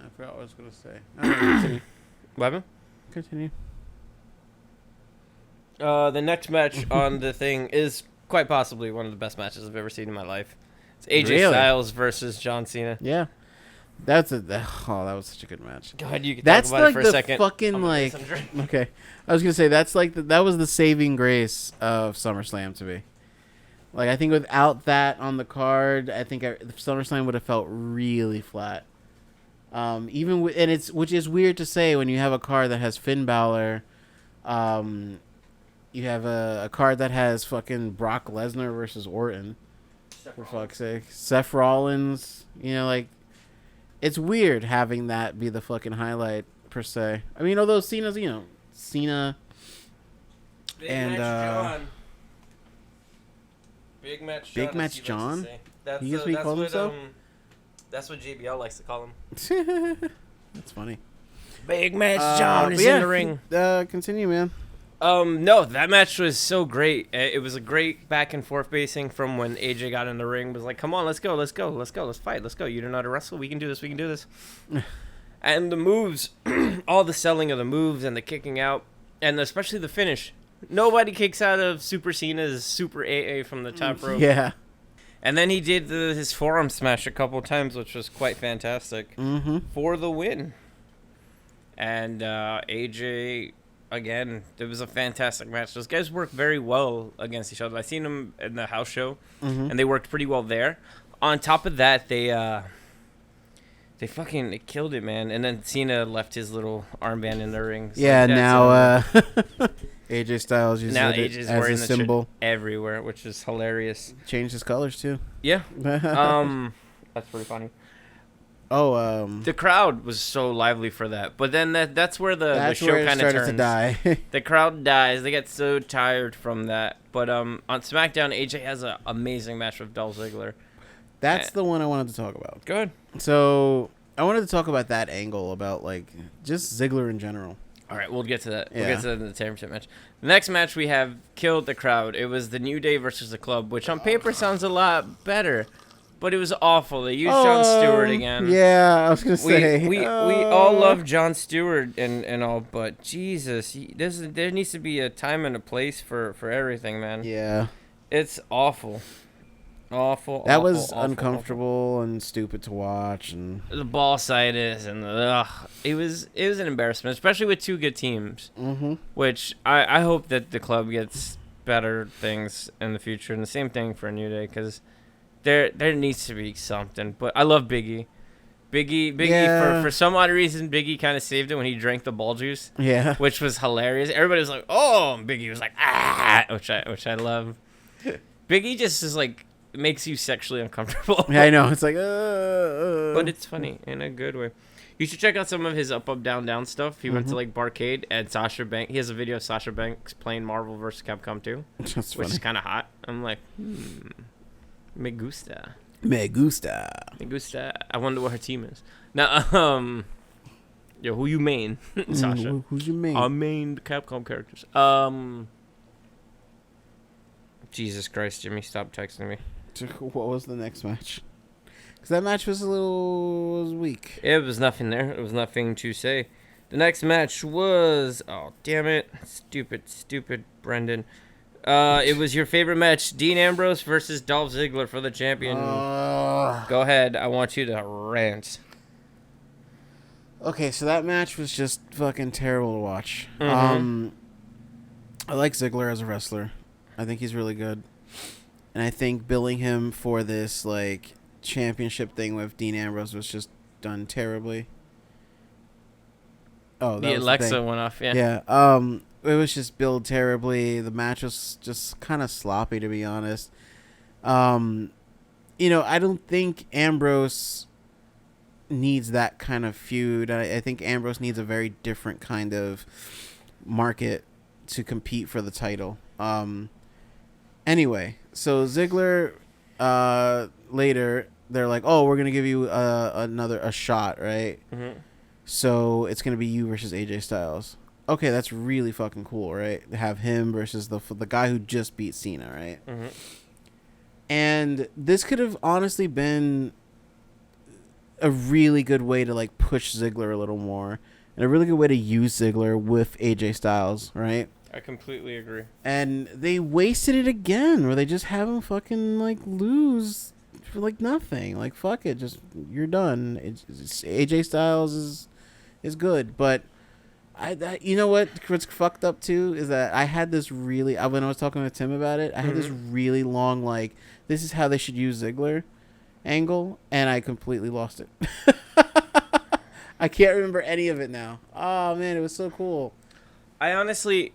B: I forgot what I was going to say.
A: What happened?
B: Continue.
A: The next match on the thing is quite possibly one of the best matches I've ever seen in my life. It's AJ
B: Really?
A: Styles versus John Cena.
B: Yeah. That was such a good match.
A: Go ahead, you can
B: That's
A: talk about
B: like
A: it for
B: the
A: a second.
B: fucking
A: I'm gonna get
B: like.
A: some drink.
B: Okay, I was gonna say that's like that was the saving grace of SummerSlam to me. Like I think without that on the card, I think SummerSlam would have felt really flat. Even which is weird to say when you have a card that has Finn Balor, you have a card that has fucking Brock Lesnar versus Orton. For fuck's sake, Seth Rollins. You know, like. It's weird having that be the fucking highlight per se. I mean, although Cena's, Cena
A: Big
B: and
A: Big Match John.
B: Big Match John. He gets me called himself.
A: That's what JBL likes to call him.
B: That's funny.
A: Big Match John is in the ring.
B: Continue, man.
A: No, that match was so great. It was a great back and forth basing from when AJ got in the ring. It was like, come on, let's go, let's fight, let's go. You don't know how to wrestle? We can do this. And the moves, all the selling of the moves and the kicking out, and especially the finish. Nobody kicks out of Super Cena's Super AA from the top rope.
B: Yeah.
A: And then he did his forearm smash a couple times, which was quite fantastic for the win. And AJ... Again, it was a fantastic match. Those guys work very well against each other. I seen them in the house show, and they worked pretty well there. On top of that, they fucking killed it, man. And then Cena left his little armband in the ring. So
B: yeah, now AJ Styles uses it
A: AJ's
B: as
A: wearing
B: a symbol
A: everywhere, which is hilarious.
B: Changed his colors too.
A: Yeah, that's pretty funny.
B: Oh,
A: the crowd was so lively for that, but then that's where the show kind of turns.
B: To die.
A: The crowd dies. They get so tired from that. But on SmackDown, AJ has an amazing match with Dolph Ziggler.
B: That's the one I wanted to talk about.
A: Good.
B: So I wanted to talk about that angle about like just Ziggler in general.
A: All right, we'll get to that.
B: Yeah.
A: We'll get to that in the championship match. The next match we have killed the crowd. It was the New Day versus the Club, which on paper sounds a lot better. But it was awful. They used Jon Stewart again.
B: Yeah, I was gonna say
A: we all love Jon Stewart and all, but Jesus, there needs to be a time and a place for everything, man.
B: Yeah,
A: it's awful.
B: That was uncomfortable and stupid to watch, and
A: the ball side is, and it was an embarrassment, especially with two good teams. Which I hope that the club gets better things in the future, and the same thing for New Day, because. There needs to be something, but I love Biggie. Yeah. For some odd reason, Biggie kind of saved it when he drank the ball juice. Yeah, which was hilarious. Everybody was like, "Oh!" And Biggie was like, "Ah!" Which I love. Biggie just is like makes you sexually uncomfortable.
B: Yeah, I know. It's like,
A: but it's funny in a good way. You should check out some of his up, down, down stuff. He went to like Barcade and Sasha Banks. He has a video of Sasha Banks playing Marvel vs. Capcom 2, which is kind of hot. I'm like, Me gusta. I wonder what her team is. Now, yo, who you main, Sasha?
B: Who's your main?
A: I main the Capcom characters. Jesus Christ, Jimmy, stop texting me.
B: What was the next match? Because that match was weak.
A: It was nothing there. It was nothing to say. The next match was... Oh, damn it. Stupid Brendan. It was your favorite match, Dean Ambrose versus Dolph Ziggler for the champion. Go ahead. I want you to rant.
B: Okay, so that match was just fucking terrible to watch. I like Ziggler as a wrestler. I think he's really good. And I think billing him for this, like, championship thing with Dean Ambrose was just done terribly. Oh,
A: the Alexa went off, yeah.
B: Yeah, it was just billed terribly. The match was just kind of sloppy, to be honest. I don't think Ambrose needs that kind of feud. I think Ambrose needs a very different kind of market to compete for the title. Anyway, so Ziggler, later, they're like, oh, we're going to give you a shot, right? So it's going to be you versus AJ Styles. Okay, that's really fucking cool, right? To have him versus the guy who just beat Cena, right? And this could have honestly been a really good way to like push Ziggler a little more, and a really good way to use Ziggler with AJ Styles, right?
A: I completely agree.
B: And they wasted it again, where they just have him fucking like lose like nothing. Like fuck it, just you're done. It's AJ Styles is good, but you know what's fucked up too is that I had this really when I was talking with Tim about it, I had this really long like this is how they should use Ziggler angle, and I completely lost it. I can't remember any of it now. Oh man, it was so cool.
A: I honestly,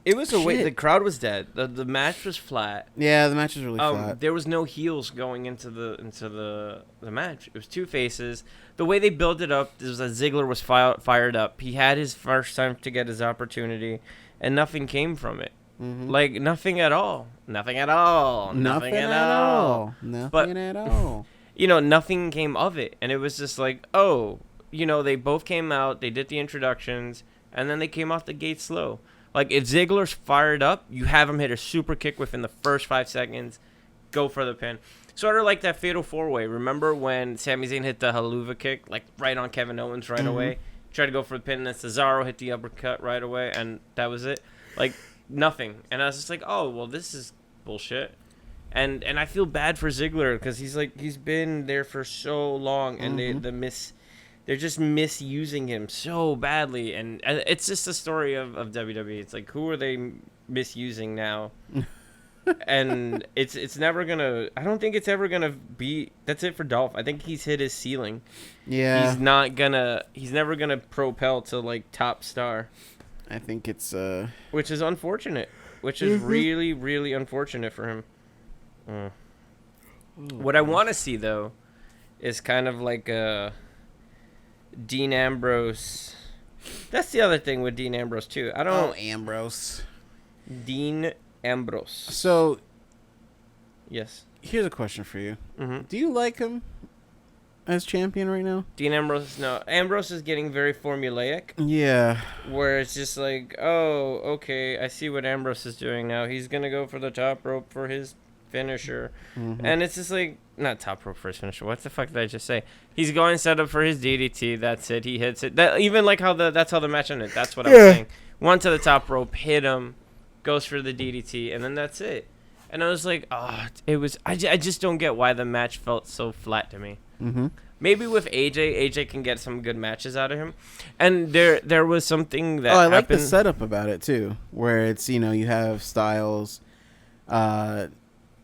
A: it was a way. The crowd was dead. The match was flat.
B: Yeah, the match was really flat.
A: There was no heels going into the match. It was two faces. The way they built it up is that Ziggler was fired up. He had his first time to get his opportunity, and nothing came from it. Mm-hmm. Like nothing at all. Nothing at all. Nothing at all.
B: Nothing at all.
A: You know, nothing came of it, and it was just like, oh, you know, they both came out. They did the introductions. And then they came off the gate slow. Like, if Ziggler's fired up, you have him hit a super kick within the first 5 seconds. Go for the pin. Sort of like that Fatal 4-Way. Remember when Sami Zayn hit the haluva kick, like, right on Kevin Owens right away? Tried to go for the pin, and then Cesaro hit the uppercut right away, and that was it. Like, nothing. And I was just like, oh, well, this is bullshit. And I feel bad for Ziggler because he's been there for so long, and they're just misusing him so badly, and it's just a story of WWE. It's like, who are they misusing now? And it's never gonna. I don't think it's ever gonna be. That's it for Dolph. I think he's hit his ceiling.
B: Yeah,
A: He's never gonna propel to like top star.
B: I think it's
A: which is unfortunate. Which is really, really unfortunate for him. What I want to see though, is kind of like a Dean Ambrose. That's the other thing with Dean Ambrose too.
B: Ambrose.
A: Dean Ambrose.
B: So,
A: yes.
B: Here's a question for you.
A: Mm-hmm.
B: Do you like him as champion right now?
A: Dean Ambrose, no. Ambrose is getting very formulaic.
B: Yeah.
A: Where it's just like, oh, okay, I see what Ambrose is doing now. He's gonna go for the top rope for his finisher. And it's just like, not top rope for his finisher. What the fuck did I just say? He's going set up for his DDT. That's it. He hits it. That even like that's how the match ended. That's what I was saying. One to the top rope, hit him, goes for the DDT, and then that's it. And I was like, oh, it was. I just don't get why the match felt so flat to me. Maybe with AJ can get some good matches out of him. And there was something that
B: I like the setup about it too, where it's, you know, you have Styles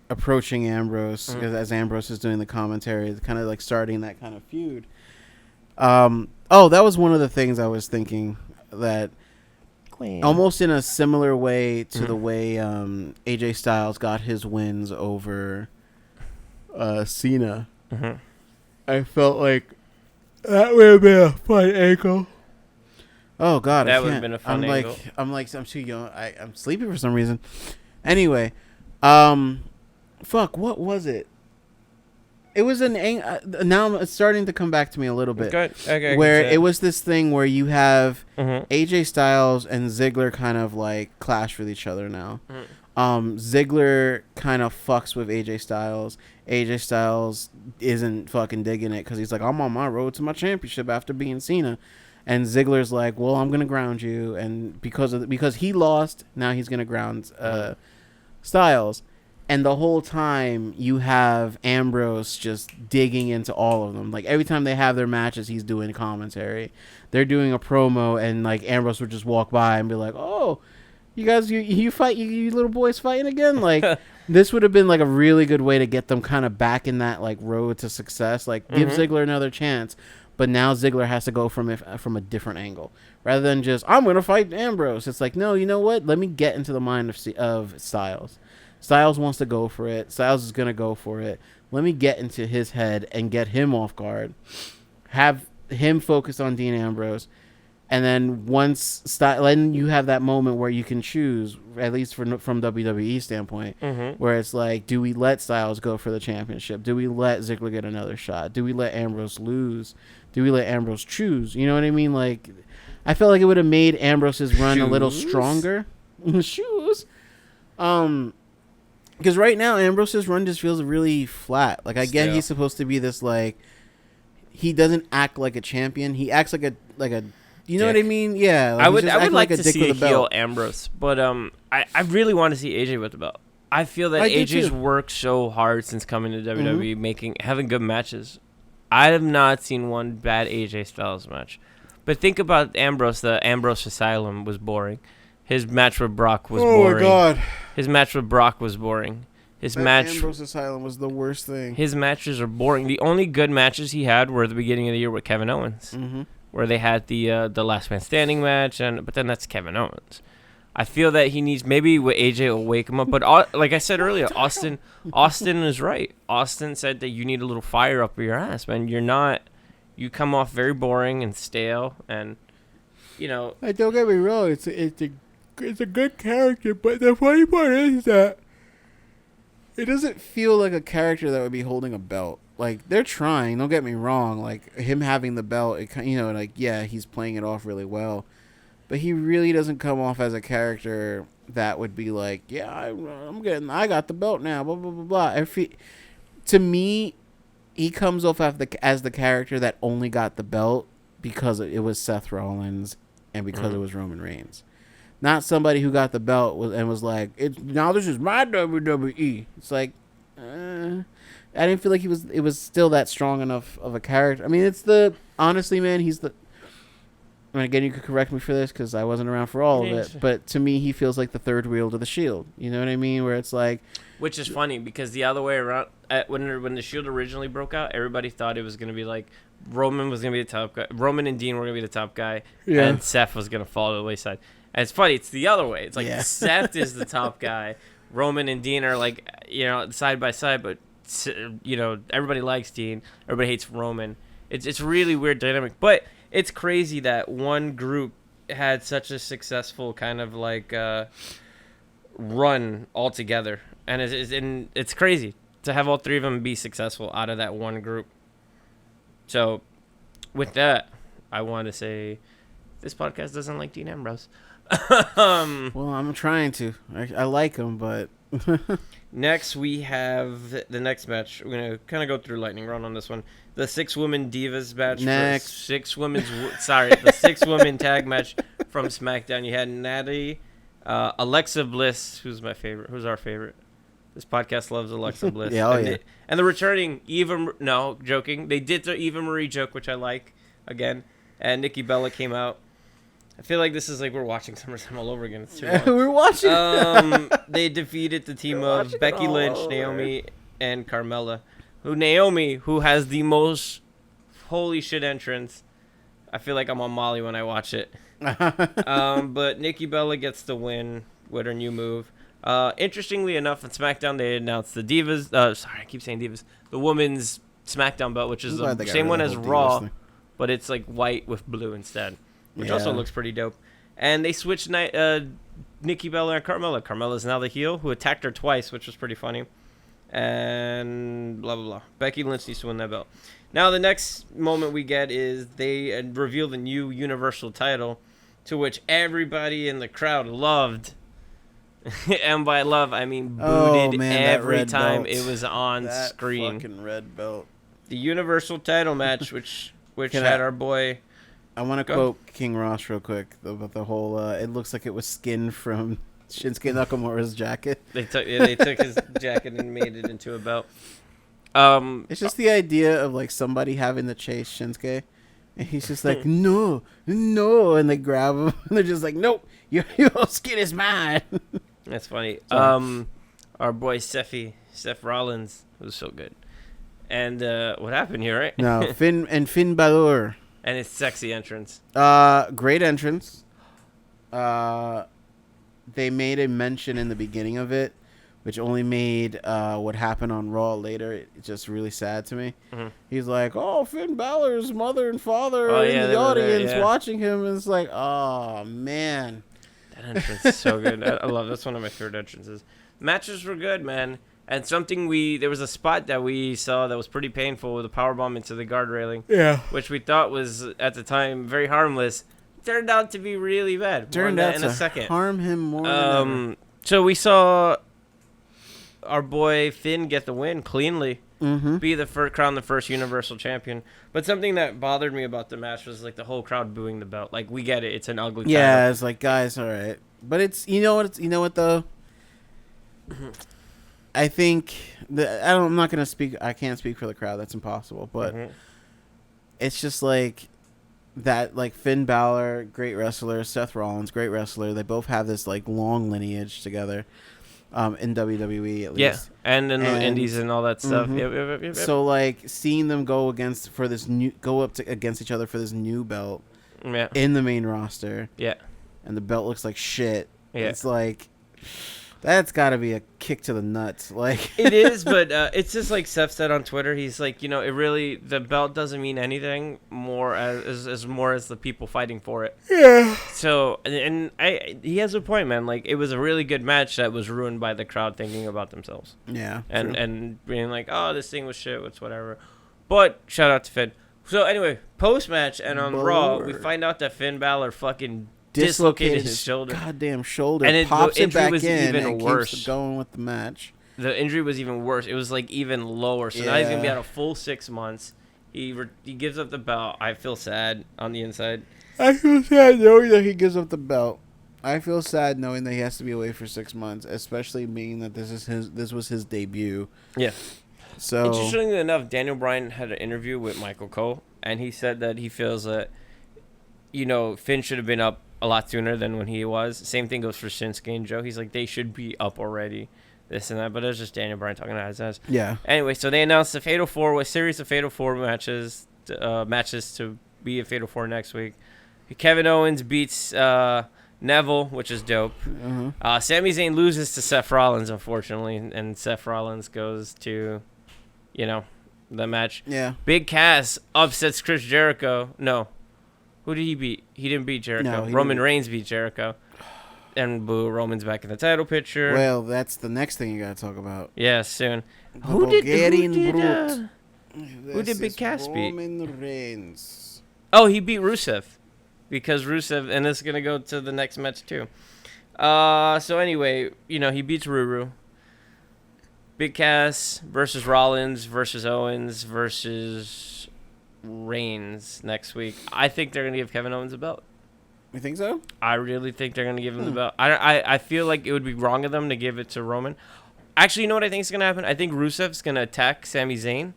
B: approaching Ambrose as Ambrose is doing the commentary, kind of like starting that kind of feud. That was one of the things I was thinking, that almost in a similar way to the way AJ Styles got his wins over Cena. I felt like that would have been a fun angle. Oh God,
A: that would have been a fun angle.
B: I'm too young. I'm sleepy for some reason. Anyway, fuck, what was it? It was an now it's starting to come back to me a little bit.
A: Okay,
B: where it was this thing where you have AJ Styles and Ziggler kind of like clash with each other now. Ziggler kind of fucks with AJ Styles. AJ Styles isn't fucking digging it because he's like, I'm on my road to my championship after being Cena. And Ziggler's like, well, I'm gonna ground you, and because he lost, now he's gonna ground Styles. And the whole time you have Ambrose just digging into all of them. Like every time they have their matches, he's doing commentary. They're doing a promo, and like Ambrose would just walk by and be like, "Oh, you guys, you fight, you little boys fighting again?" Like this would have been like a really good way to get them kind of back in that like road to success. Like give Ziggler another chance. But now Ziggler has to go from a different angle. Rather than just, I'm going to fight Ambrose. It's like, no, you know what? Let me get into the mind of Styles. Styles wants to go for it. Styles is going to go for it. Let me get into his head and get him off guard. Have him focus on Dean Ambrose. And then then you have that moment where you can choose, at least from WWE standpoint, where it's like, do we let Styles go for the championship? Do we let Ziggler get another shot? Do we let Ambrose lose? Do we let Ambrose choose? You know what I mean? Like, I felt like it would have made Ambrose's run a little stronger. Shoes. Because right now Ambrose's run just feels really flat. Like, I get he's supposed to be this, like, he doesn't act like a champion. He acts like a you know what I mean? Yeah.
A: Like I would like to see a heel Ambrose, but I really want to see AJ with the belt. I feel that
B: I do
A: AJ's
B: too.
A: worked so hard since coming to WWE, having good matches. I have not seen one bad AJ Styles match. But think about Ambrose. The Ambrose Asylum was boring. His match with Brock was boring.
B: Oh my god.
A: His match with Brock was boring. His match.
B: Ambrose Asylum was the worst thing.
A: His matches are boring. The only good matches he had were at the beginning of the year with Kevin Owens, where they had the Last Man Standing match, but then that's Kevin Owens. I feel that he needs, maybe with AJ will wake him up, but like I said earlier, Austin is right. Austin said that you need a little fire up your ass, man. You come off very boring and stale, and
B: Don't get me wrong, it's a good character, but the funny part is that it doesn't feel like a character that would be holding a belt. Like, they're trying, don't get me wrong, like him having the belt, he's playing it off really well. But he really doesn't come off as a character that would be like, yeah, I got the belt now, blah, blah, blah, blah. To me, he comes off as the character that only got the belt because it was Seth Rollins and because it was Roman Reigns. Not somebody who got the belt and was like, now this is my WWE. It's like, I didn't feel like it was still that strong enough of a character. I mean, honestly, man, and again, you could correct me for this because I wasn't around for all of it, but to me, he feels like the third wheel to the Shield. You know what I mean? Where it's like...
A: Which is funny because the other way around, when the Shield originally broke out, everybody thought it was going to be like Roman was going to be the top guy. Roman and Dean were going to be the top guy, and Seth was going to fall to the wayside. And it's funny, it's the other way. It's like Seth is the top guy. Roman and Dean are like, side by side, but, everybody likes Dean. Everybody hates Roman. It's really weird dynamic. But... it's crazy that one group had such a successful kind of like run all together, and it's crazy to have all three of them be successful out of that one group. So, with that, I want to say this podcast doesn't like Dean Ambrose.
B: Well, I'm trying to. I like him, but
A: next we have the next match. We're gonna kind of go through lightning round on this one. The 6-woman divas match.
B: Next.
A: The 6-woman tag match from SmackDown. You had Natty, Alexa Bliss, who's my favorite. Who's our favorite? This podcast loves Alexa Bliss. And the returning Eva. No, joking. They did the Eva Marie joke, which I like. Again, and Nikki Bella came out. I feel like this is like we're watching SummerSlam all over again. It's too long.
B: We're watching.
A: They defeated the team of Becky Lynch, Naomi, and Carmella. Naomi, who has the most holy shit entrance. I feel like I'm on Molly when I watch it. But Nikki Bella gets the win with her new move. Interestingly enough, on SmackDown, they announced the Divas. I keep saying Divas. The women's SmackDown belt, which is the same one as Raw, but it's like white with blue instead, which also looks pretty dope. And they switched Nikki Bella and Carmella. Carmella's now the heel, who attacked her twice, which was pretty funny. And blah, blah, blah. Becky Lynch needs to win that belt. Now, the next moment we get is they reveal the new Universal title, to which everybody in the crowd loved. And by love, I mean booted every time it was on screen.
B: That fucking red belt.
A: The Universal title match, which had our boy...
B: I want to quote King Ross real quick about the whole... it looks like it was skinned from... Shinsuke Nakamura's jacket.
A: They took his jacket and made it into a belt.
B: It's just the idea of like somebody having to chase Shinsuke, and he's just like, no, and they grab him, and they're just like, nope, your skin is mine.
A: That's funny. Our boy Seth Rollins was so good. And what happened here, right?
B: No, Finn Balor.
A: And his sexy entrance.
B: Great entrance. They made a mention in the beginning of it, which only made what happened on Raw later just really sad to me. Mm-hmm. He's like, oh, Finn Balor's mother and father in the audience watching him. And it's like, oh, man.
A: That entrance is so good. I love it. That's one of my favorite entrances. Matches were good, man. And there was a spot that we saw that was pretty painful with a powerbomb into the guard railing. Yeah. Which we thought was, at the time, very harmless. Turned out to be really bad.
B: Turned out to harm him more than ever.
A: So we saw our boy Finn get the win cleanly, be crown the first Universal Champion. But something that bothered me about the match was like the whole crowd booing the belt. Like, we get it, it's an ugly title.
B: Yeah, it's like, guys, all right, but it's you know what though. I think I'm not gonna speak. I can't speak for the crowd. That's impossible. But it's just like that. Like Finn Balor, great wrestler. Seth Rollins, great wrestler. They both have this like long lineage together. In WWE at least.
A: Yeah, and in the Indies and all that stuff. Yep.
B: So like seeing them go up against each other for this new belt.
A: Yeah.
B: In the main roster.
A: Yeah.
B: And the belt looks like shit.
A: Yeah.
B: It's like that's got to be a kick to the nuts. Like
A: it is, but it's just like Seth said on Twitter. He's like, it really the belt doesn't mean anything more as more as the people fighting for it.
B: Yeah.
A: So he has a point, man. Like it was a really good match that was ruined by the crowd thinking about themselves.
B: Yeah.
A: And being like, oh, this thing was shit. It's whatever. But shout out to Finn. So anyway, post match and on Raw, we find out that Finn Balor fucking dislocated his shoulder.
B: Goddamn shoulder.
A: And
B: pops
A: the
B: it
A: injury
B: back
A: was
B: in
A: even
B: and
A: worse.
B: keeps going with the match.
A: The injury was even worse. It was like even lower. So now he's gonna be out a full 6 months. He gives up the belt. I feel sad on the inside.
B: I feel sad knowing that he gives up the belt. I feel sad knowing that he has to be away for 6 months, especially being that this was his debut.
A: Yeah.
B: So
A: interestingly enough, Daniel Bryan had an interview with Michael Cole, and he said that he feels that Finn should have been up a lot sooner than when he was. Same thing goes for Shinsuke and Joe. He's like, they should be up already, this and that. But it was just Daniel Bryan talking out his ass.
B: Yeah.
A: Anyway, so they announced a Fatal 4, a series of Fatal 4 matches to be a Fatal 4 next week. Kevin Owens beats Neville, which is dope. Sami Zayn loses to Seth Rollins, unfortunately, and Seth Rollins goes to, the match.
B: Yeah.
A: Big Cass upsets Chris Jericho. No. Who did he beat? He didn't beat Jericho.
B: No,
A: Roman Reigns beat Jericho. And boo, Roman's back in the title picture.
B: Well, that's the next thing you got to talk about.
A: Yeah, soon.
B: Who did
A: Big Cass beat?
B: Roman Reigns.
A: Oh, he beat Rusev. Because Rusev, and this is going to go to the next match too. So anyway, he beats Ruru. Big Cass versus Rollins versus Owens versus Reigns next week. I think they're going to give Kevin Owens a belt.
B: You think so?
A: I really think they're going to give him the belt. I feel like it would be wrong of them to give it to Roman. Actually, you know what I think is going to happen? I think Rusev's going to attack Sami Zayn.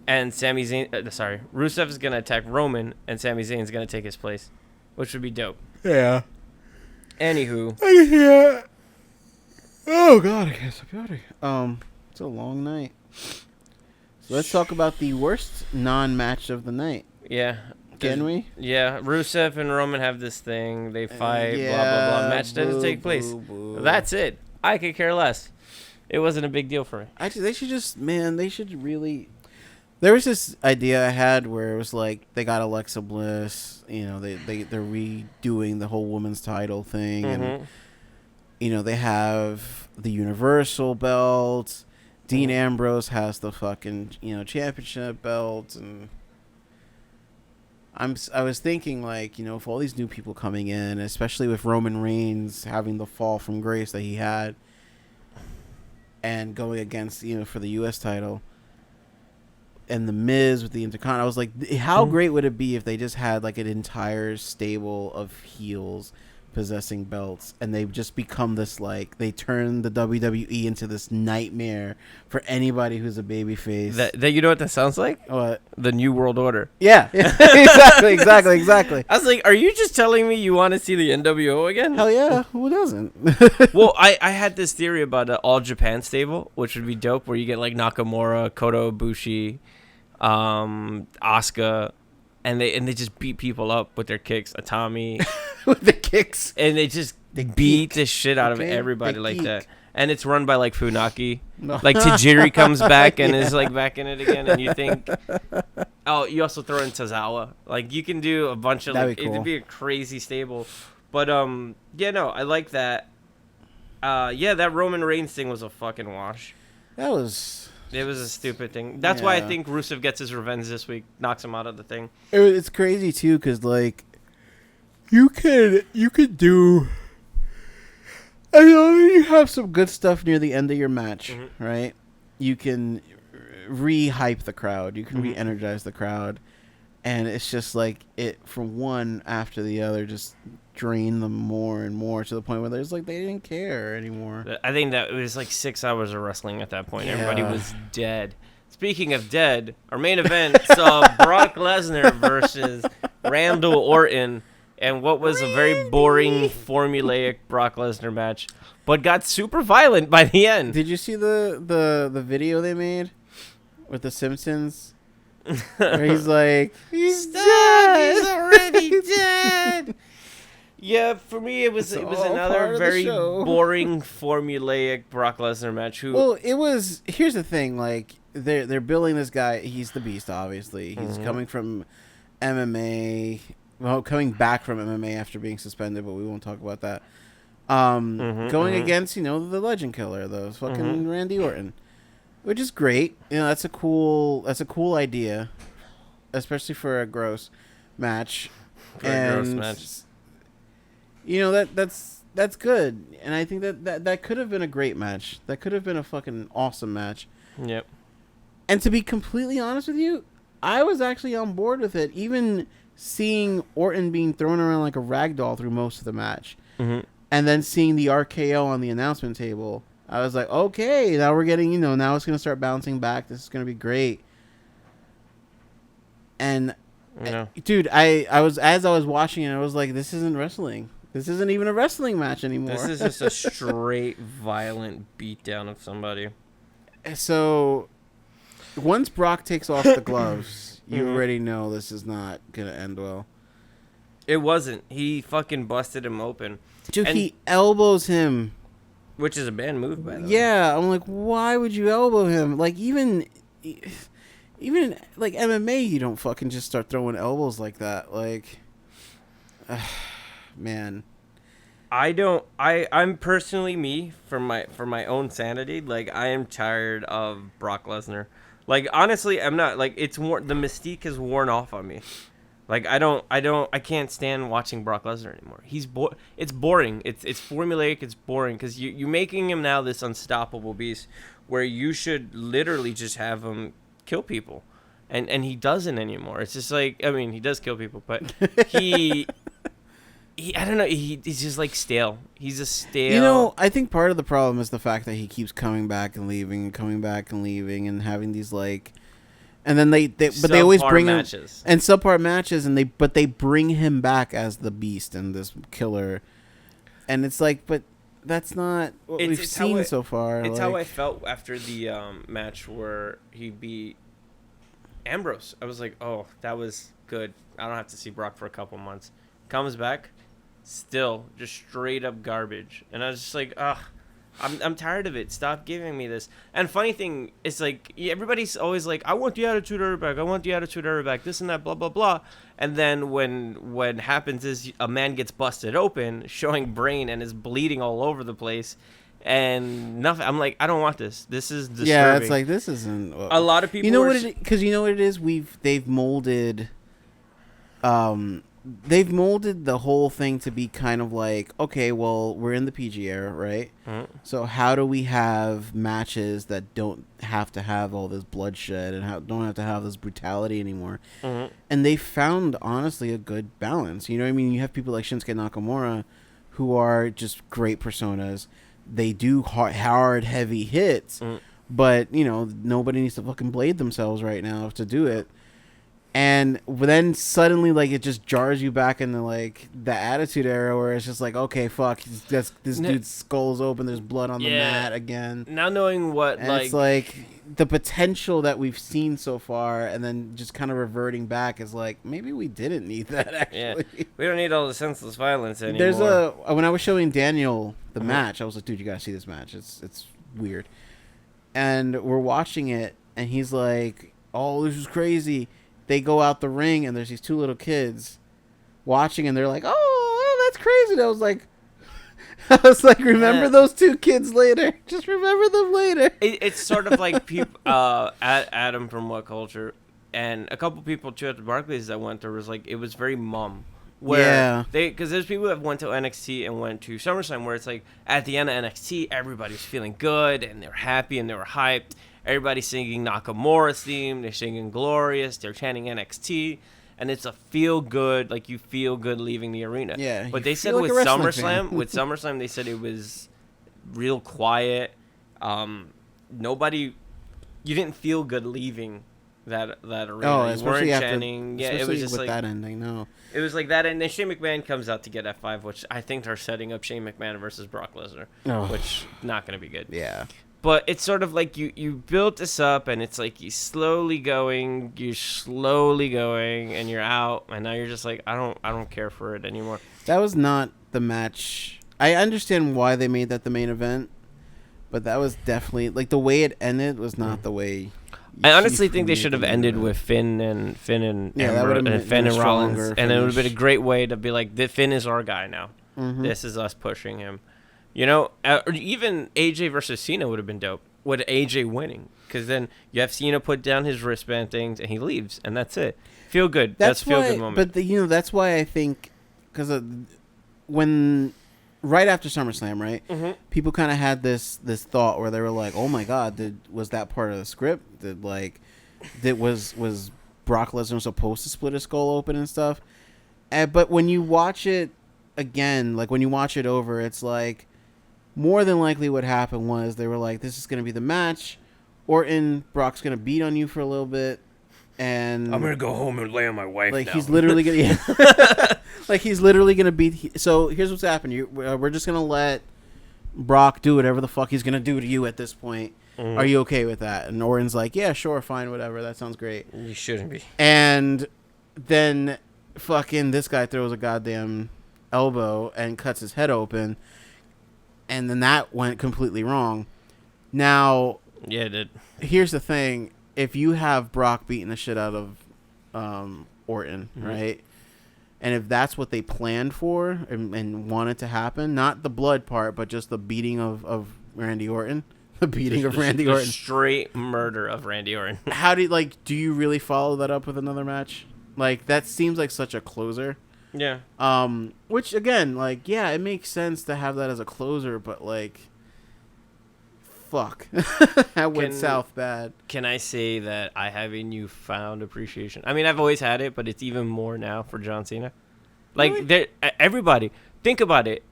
A: And Rusev's going to attack Roman. And Sami Zayn's going to take his place. Which would be dope.
B: Yeah.
A: Anywho.
B: Yeah. Oh, God. I can't stop yawning. It's a long night. So let's talk about the worst non-match of the night.
A: Yeah.
B: Can we?
A: Yeah. Rusev and Roman have this thing. They fight, blah, blah, blah. Match doesn't take place. That's it. I could care less. It wasn't a big deal for me.
B: Actually, they should really... There was this idea I had where it was like they got Alexa Bliss, they're redoing the whole women's title thing, and they have the Universal belt. Dean Ambrose has the fucking championship belt, and I was thinking like with all these new people coming in, especially with Roman Reigns having the fall from grace that he had, and going against for the U.S. title. And the Miz with the Intercontinental, I was like, how great would it be if they just had like an entire stable of heels possessing belts, and they just become this like they turn the WWE into this nightmare for anybody who's a babyface.
A: That you know what that sounds like?
B: What?
A: The New World Order.
B: Yeah, exactly.
A: I was like, are you just telling me you want to see the NWO again?
B: Hell yeah, who doesn't?
A: Well, I had this theory about an All Japan stable, which would be dope, where you get like Nakamura, Kota Ibushi, Asuka, and they just beat people up with their kicks. Atami
B: with the kicks,
A: and they beat the shit out of everybody like that. And it's run by like Funaki. No. Like Tajiri comes back and is like back in it again, and you think, oh, you also throw in Tozawa. Like you can do a bunch of like it'd be a crazy stable. But I like that. That Roman Reigns thing was a fucking wash. It was a stupid thing. That's why I think Rusev gets his revenge this week. Knocks him out of the thing.
B: It's crazy, too, because, like, you could do... I know you have some good stuff near the end of your match, right? You can re-hype the crowd. You can re-energize the crowd. and it's just like it from one after the other just drained them more and more to the point where there's like they didn't care anymore.
A: I think that it was like 6 hours of wrestling at that point.
B: Yeah.
A: Everybody was dead. Speaking of dead, our main event saw Brock Lesnar versus Randall Orton, and what was a very boring, formulaic Brock Lesnar match, but got super violent by the end.
B: Did you see the video they made with the Simpsons? Where he's like, he's dead.
A: He's already dead. Yeah, for me it was another very boring, formulaic Brock Lesnar match.
B: Well, it was. Here's the thing, like they're billing this guy. He's the Beast, obviously. He's coming from MMA. Well, coming back from MMA after being suspended, but we won't talk about that. Going against, the Legend Killer, the fucking Randy Orton, which is great. That's a cool idea, especially for a gross match. That's good, and I think that could have been a great match. That could have been a fucking awesome match.
A: Yep.
B: And to be completely honest with you, I was actually on board with it, even seeing Orton being thrown around like a rag doll through most of the match. And then seeing the RKO on the announcement table, I was like, okay, now we're getting, now it's going to start bouncing back. This is going to be great. And, dude, as I was watching it, I was like, this isn't wrestling. This isn't even a wrestling match anymore.
A: This is just a straight violent beatdown of somebody.
B: So, once Brock takes off the gloves, you already know this is not going to end well.
A: It wasn't. He fucking busted him open.
B: Dude, he elbows him.
A: Which is a bad move, by the way.
B: Yeah, I'm like, why would you elbow him? Like, even in, like, MMA, you don't fucking just start throwing elbows like that. Like, man.
A: I'm personally me, for my own sanity, like, I am tired of Brock Lesnar. Like, honestly, I'm not, like, the mystique has worn off on me. Like, I can't stand watching Brock Lesnar anymore. It's boring. It's formulaic. It's boring because you're making him now this unstoppable beast where you should literally just have him kill people. And he doesn't anymore. It's just like, I mean, he does kill people, but he I don't know. He's just like stale. He's a stale.
B: I think part of the problem is the fact that he keeps coming back and leaving and coming back and leaving and having these like, and then they always bring matches. Him and subpar matches, and they bring him back as the Beast and this killer, and it's like, but that's not what we've seen so far.
A: It's how I felt after the match where he beat Ambrose. I was like, oh, that was good. I don't have to see Brock for a couple months. Comes back, still just straight up garbage, and I was just like, ugh. I'm tired of it. Stop giving me this. And funny thing is, like, everybody's always like, I want the Attitude Era back. I want the Attitude Era back. This and that, blah, blah, blah. And then when happens is a man gets busted open, showing brain, and is bleeding all over the place, and nothing. I'm like, I don't want this. This is disturbing.
B: Yeah, it's like, this isn't.
A: A lot of people.
B: Because you know what it is. They've molded. They've molded the whole thing to be kind of like, okay, well, we're in the PG era, right? Mm-hmm. So how do we have matches that don't have to have all this bloodshed and don't have to have this brutality anymore? Mm-hmm. And they found, honestly, a good balance. You know what I mean? You have people like Shinsuke Nakamura who are just great personas. They do hard heavy hits, but, nobody needs to fucking blade themselves right now to do it. And then suddenly, like, it just jars you back into, like, the Attitude Era where it's just like, okay, fuck, this dude's skull's open, there's blood on the mat again.
A: Now knowing what,
B: and it's like, the potential that we've seen so far and then just kind of reverting back is like, maybe we didn't need that, actually.
A: Yeah. We don't need all the senseless violence anymore.
B: When I was showing Daniel the match, I was like, dude, you gotta see this match. It's weird. And we're watching it, and he's like, oh, this is crazy. They go out the ring, and there's these two little kids watching, and they're like, oh, that's crazy. And I was like, remember those two kids later. Just remember them later.
A: It's sort of like Adam from What Culture, and a couple people, too, at the Barclays that went there was like, it was very mum. Because there's people that went to NXT and went to SummerSlam, where it's like, at the end of NXT, everybody's feeling good, and they're happy, and they were hyped. Everybody's singing Nakamura's theme. They're singing Glorious. They're chanting NXT. and it's a feel good, like you feel good leaving the arena.
B: Yeah,
A: But
B: you
A: they said
B: feel like
A: with
B: a wrestling
A: SummerSlam,
B: fan.
A: they said it was real quiet. Nobody, you didn't feel good leaving that arena.
B: Oh,
A: You
B: especially
A: weren't
B: after,
A: chanting. Yeah, it
B: especially
A: was just
B: with
A: like
B: that ending. No,
A: it was like that, and then Shane McMahon comes out to get F5, which I think they're setting up Shane McMahon versus Brock Lesnar,
B: Oh.
A: which not going to be good.
B: yeah,
A: But it's sort of like you built this up, and it's like you're slowly going, and you're out, and now you're just like, I don't care for it anymore.
B: that was not the match. I understand why they made that the main event, but that was definitely like the way it ended was not the way.
A: I honestly think they
B: made
A: should
B: the
A: have
B: main
A: ended
B: event.
A: with Finn and
B: Yeah, that would've been
A: Finn
B: a
A: and Rollins,
B: stronger
A: and it would have been a
B: finish.
A: great way to be like, Finn is our guy now.
B: Mhm.
A: This is us pushing him. You know, or even AJ versus Cena would have been dope. With AJ winning, because then you have Cena put down his wristband things and he leaves, and that's it. Feel good. That's feel good moment.
B: But that's why I think because when right after SummerSlam, right, people kind of had this thought where they were like, "Oh my God, was that part of the script? Was Brock Lesnar supposed to split his skull open and stuff?" But when you watch it again, like when you watch it over, it's like more than likely what happened was they were like, "This is going to be the match. Brock's going to beat on you for a little bit." And
A: I'm gonna go home and lay on my wife.
B: like
A: now.
B: he's literally gonna, like he's literally gonna beat. So here's what's happening. We're just gonna let Brock do whatever the fuck he's gonna do to you at this point. Are you okay with that? And Orton's like, yeah, sure, fine, whatever. That sounds great.
A: You shouldn't be.
B: And then fucking this guy throws a goddamn elbow and cuts his head open, and then that went completely wrong. Now,
A: Yeah, it did.
B: here's the thing. If you have Brock beating the shit out of Orton, right? And if that's what they planned for and wanted to happen, not the blood part, but just the beating of Randy Orton, the beating of Randy Orton,
A: Straight murder of Randy Orton.
B: do you really follow that up with another match? Like, that seems like such a closer.
A: Yeah.
B: Which again, like, yeah, it makes sense to have that as a closer, but like, fuck, that went south bad.
A: Can I say that I have a newfound appreciation? I mean, I've always had it, but it's even more now for John Cena. Like,
B: Really?
A: everybody, think about it.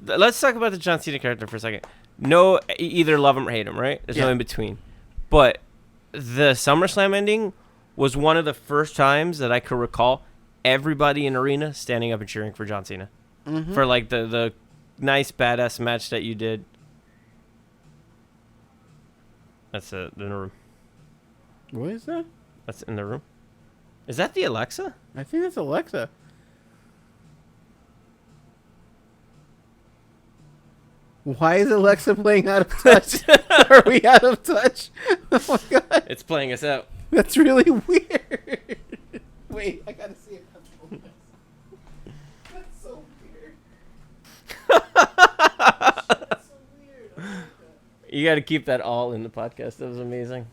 A: Let's talk about the John Cena character for a second. No, either love him or hate him, right? There's no in between. But the SummerSlam ending was one of the first times that I could recall everybody in arena standing up and cheering for John Cena. For like the nice badass match that you did. That's in the room.
B: What is that?
A: That's in the room. Is that the Alexa?
B: I think that's Alexa. Why is Alexa playing out of touch? Are we out of touch? Oh my god.
A: It's playing us out.
B: That's really weird. Wait, I gotta see it. That's so weird. That's so weird. Oh my God.
A: You got to keep that all in the podcast. That was amazing.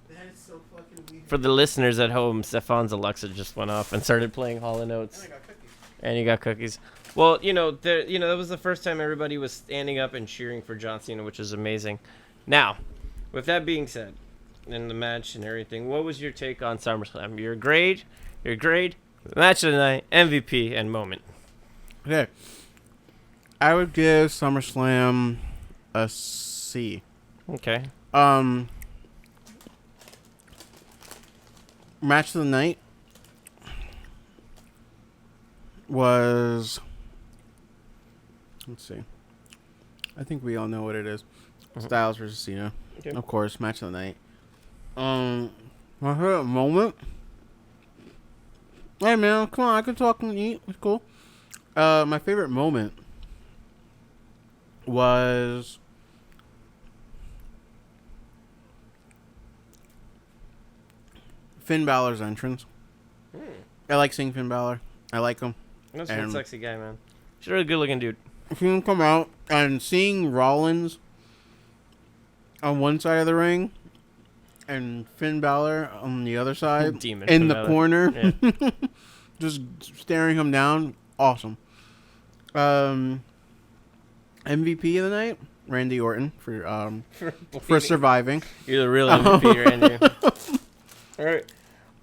B: That is so fucking weird.
A: For the listeners at home, Stefan's Alexa just went off and started playing Hall & Oates.
B: I got cookies.
A: And you got cookies. Well, that was the first time everybody was standing up and cheering for John Cena, which is amazing. Now, with that being said, in the match and everything, what was your take on SummerSlam? Your grade, match of the night, MVP, and moment.
B: Okay. I would give SummerSlam a C.
A: Okay.
B: Match of the night was, let's see, I think we all know what it is. Styles versus Cena.
A: Okay.
B: Of course, match of the night. My favorite moment. Hey man, come on, I can talk and eat. It's cool. My favorite moment was Finn Balor's entrance. I like seeing Finn Balor. I like him.
A: That's a sexy guy, man. He's a really good-looking dude.
B: Seeing him come out and seeing Rollins on one side of the ring and Finn Balor on the other side
A: Demon
B: in
A: Finn
B: the
A: Balor.
B: corner,
A: Yeah.
B: just staring him down. Awesome. MVP of the night, Randy Orton for surviving.
A: You're the real MVP, Randy. All right.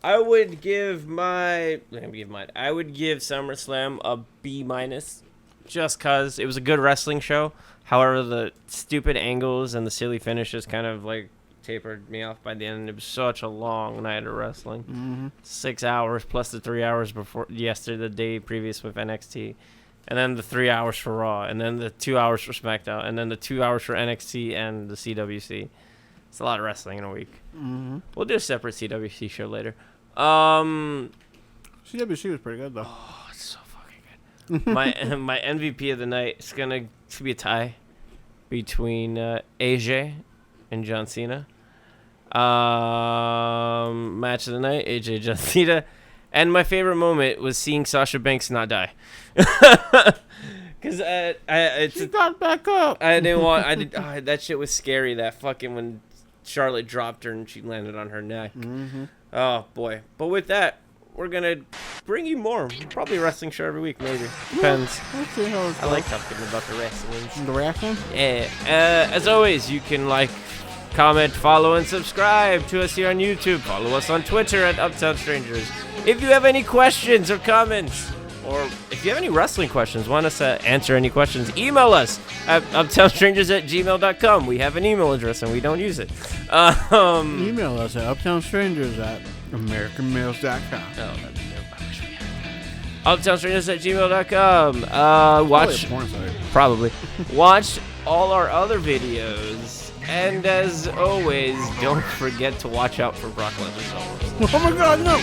A: I would give mine. I would give SummerSlam a B-, just cause it was a good wrestling show. However, the stupid angles and the silly finishes kind of like tapered me off by the end. It was such a long night of wrestling.
B: Mm-hmm.
A: 6 hours plus the 3 hours before the day previous with NXT, and then the 3 hours for Raw, and then the 2 hours for SmackDown, and then the 2 hours for NXT and the CWC. It's a lot of wrestling in a week.
B: Mm-hmm.
A: We'll do a separate CWC show later.
B: CWC was pretty good though.
A: Oh, it's so fucking good. my MVP of the night is gonna be a tie between AJ and John Cena. Match of the night, AJ, John Cena. And my favorite moment was seeing Sasha Banks not die. Because
B: she got back up.
A: That shit was scary. That fucking when Charlotte dropped her and she landed on her neck.
B: Mm-hmm.
A: Oh boy! But with that, we're gonna bring you more. Probably a wrestling show every week, maybe. Depends.
B: We'll see how it
A: I
B: goes.
A: like talking about the wrestling.
B: The wrestling.
A: Yeah. As always, you can like, comment, follow, and subscribe to us here on YouTube. Follow us on Twitter at Uptown Strangers. If you have any questions or comments, or if you have any wrestling questions, want us to answer any questions, email us at uptownstrangers@gmail.com. We have an email address and we don't use it.
B: Email us at uptownstrangers@americanmails.com.
A: Oh, uptownstrangers@gmail.com. Watch.
B: Porn site.
A: Probably. Watch all our other videos. And as always, don't forget to watch out for Brock Lesnar's elbows.
B: Oh my God, no!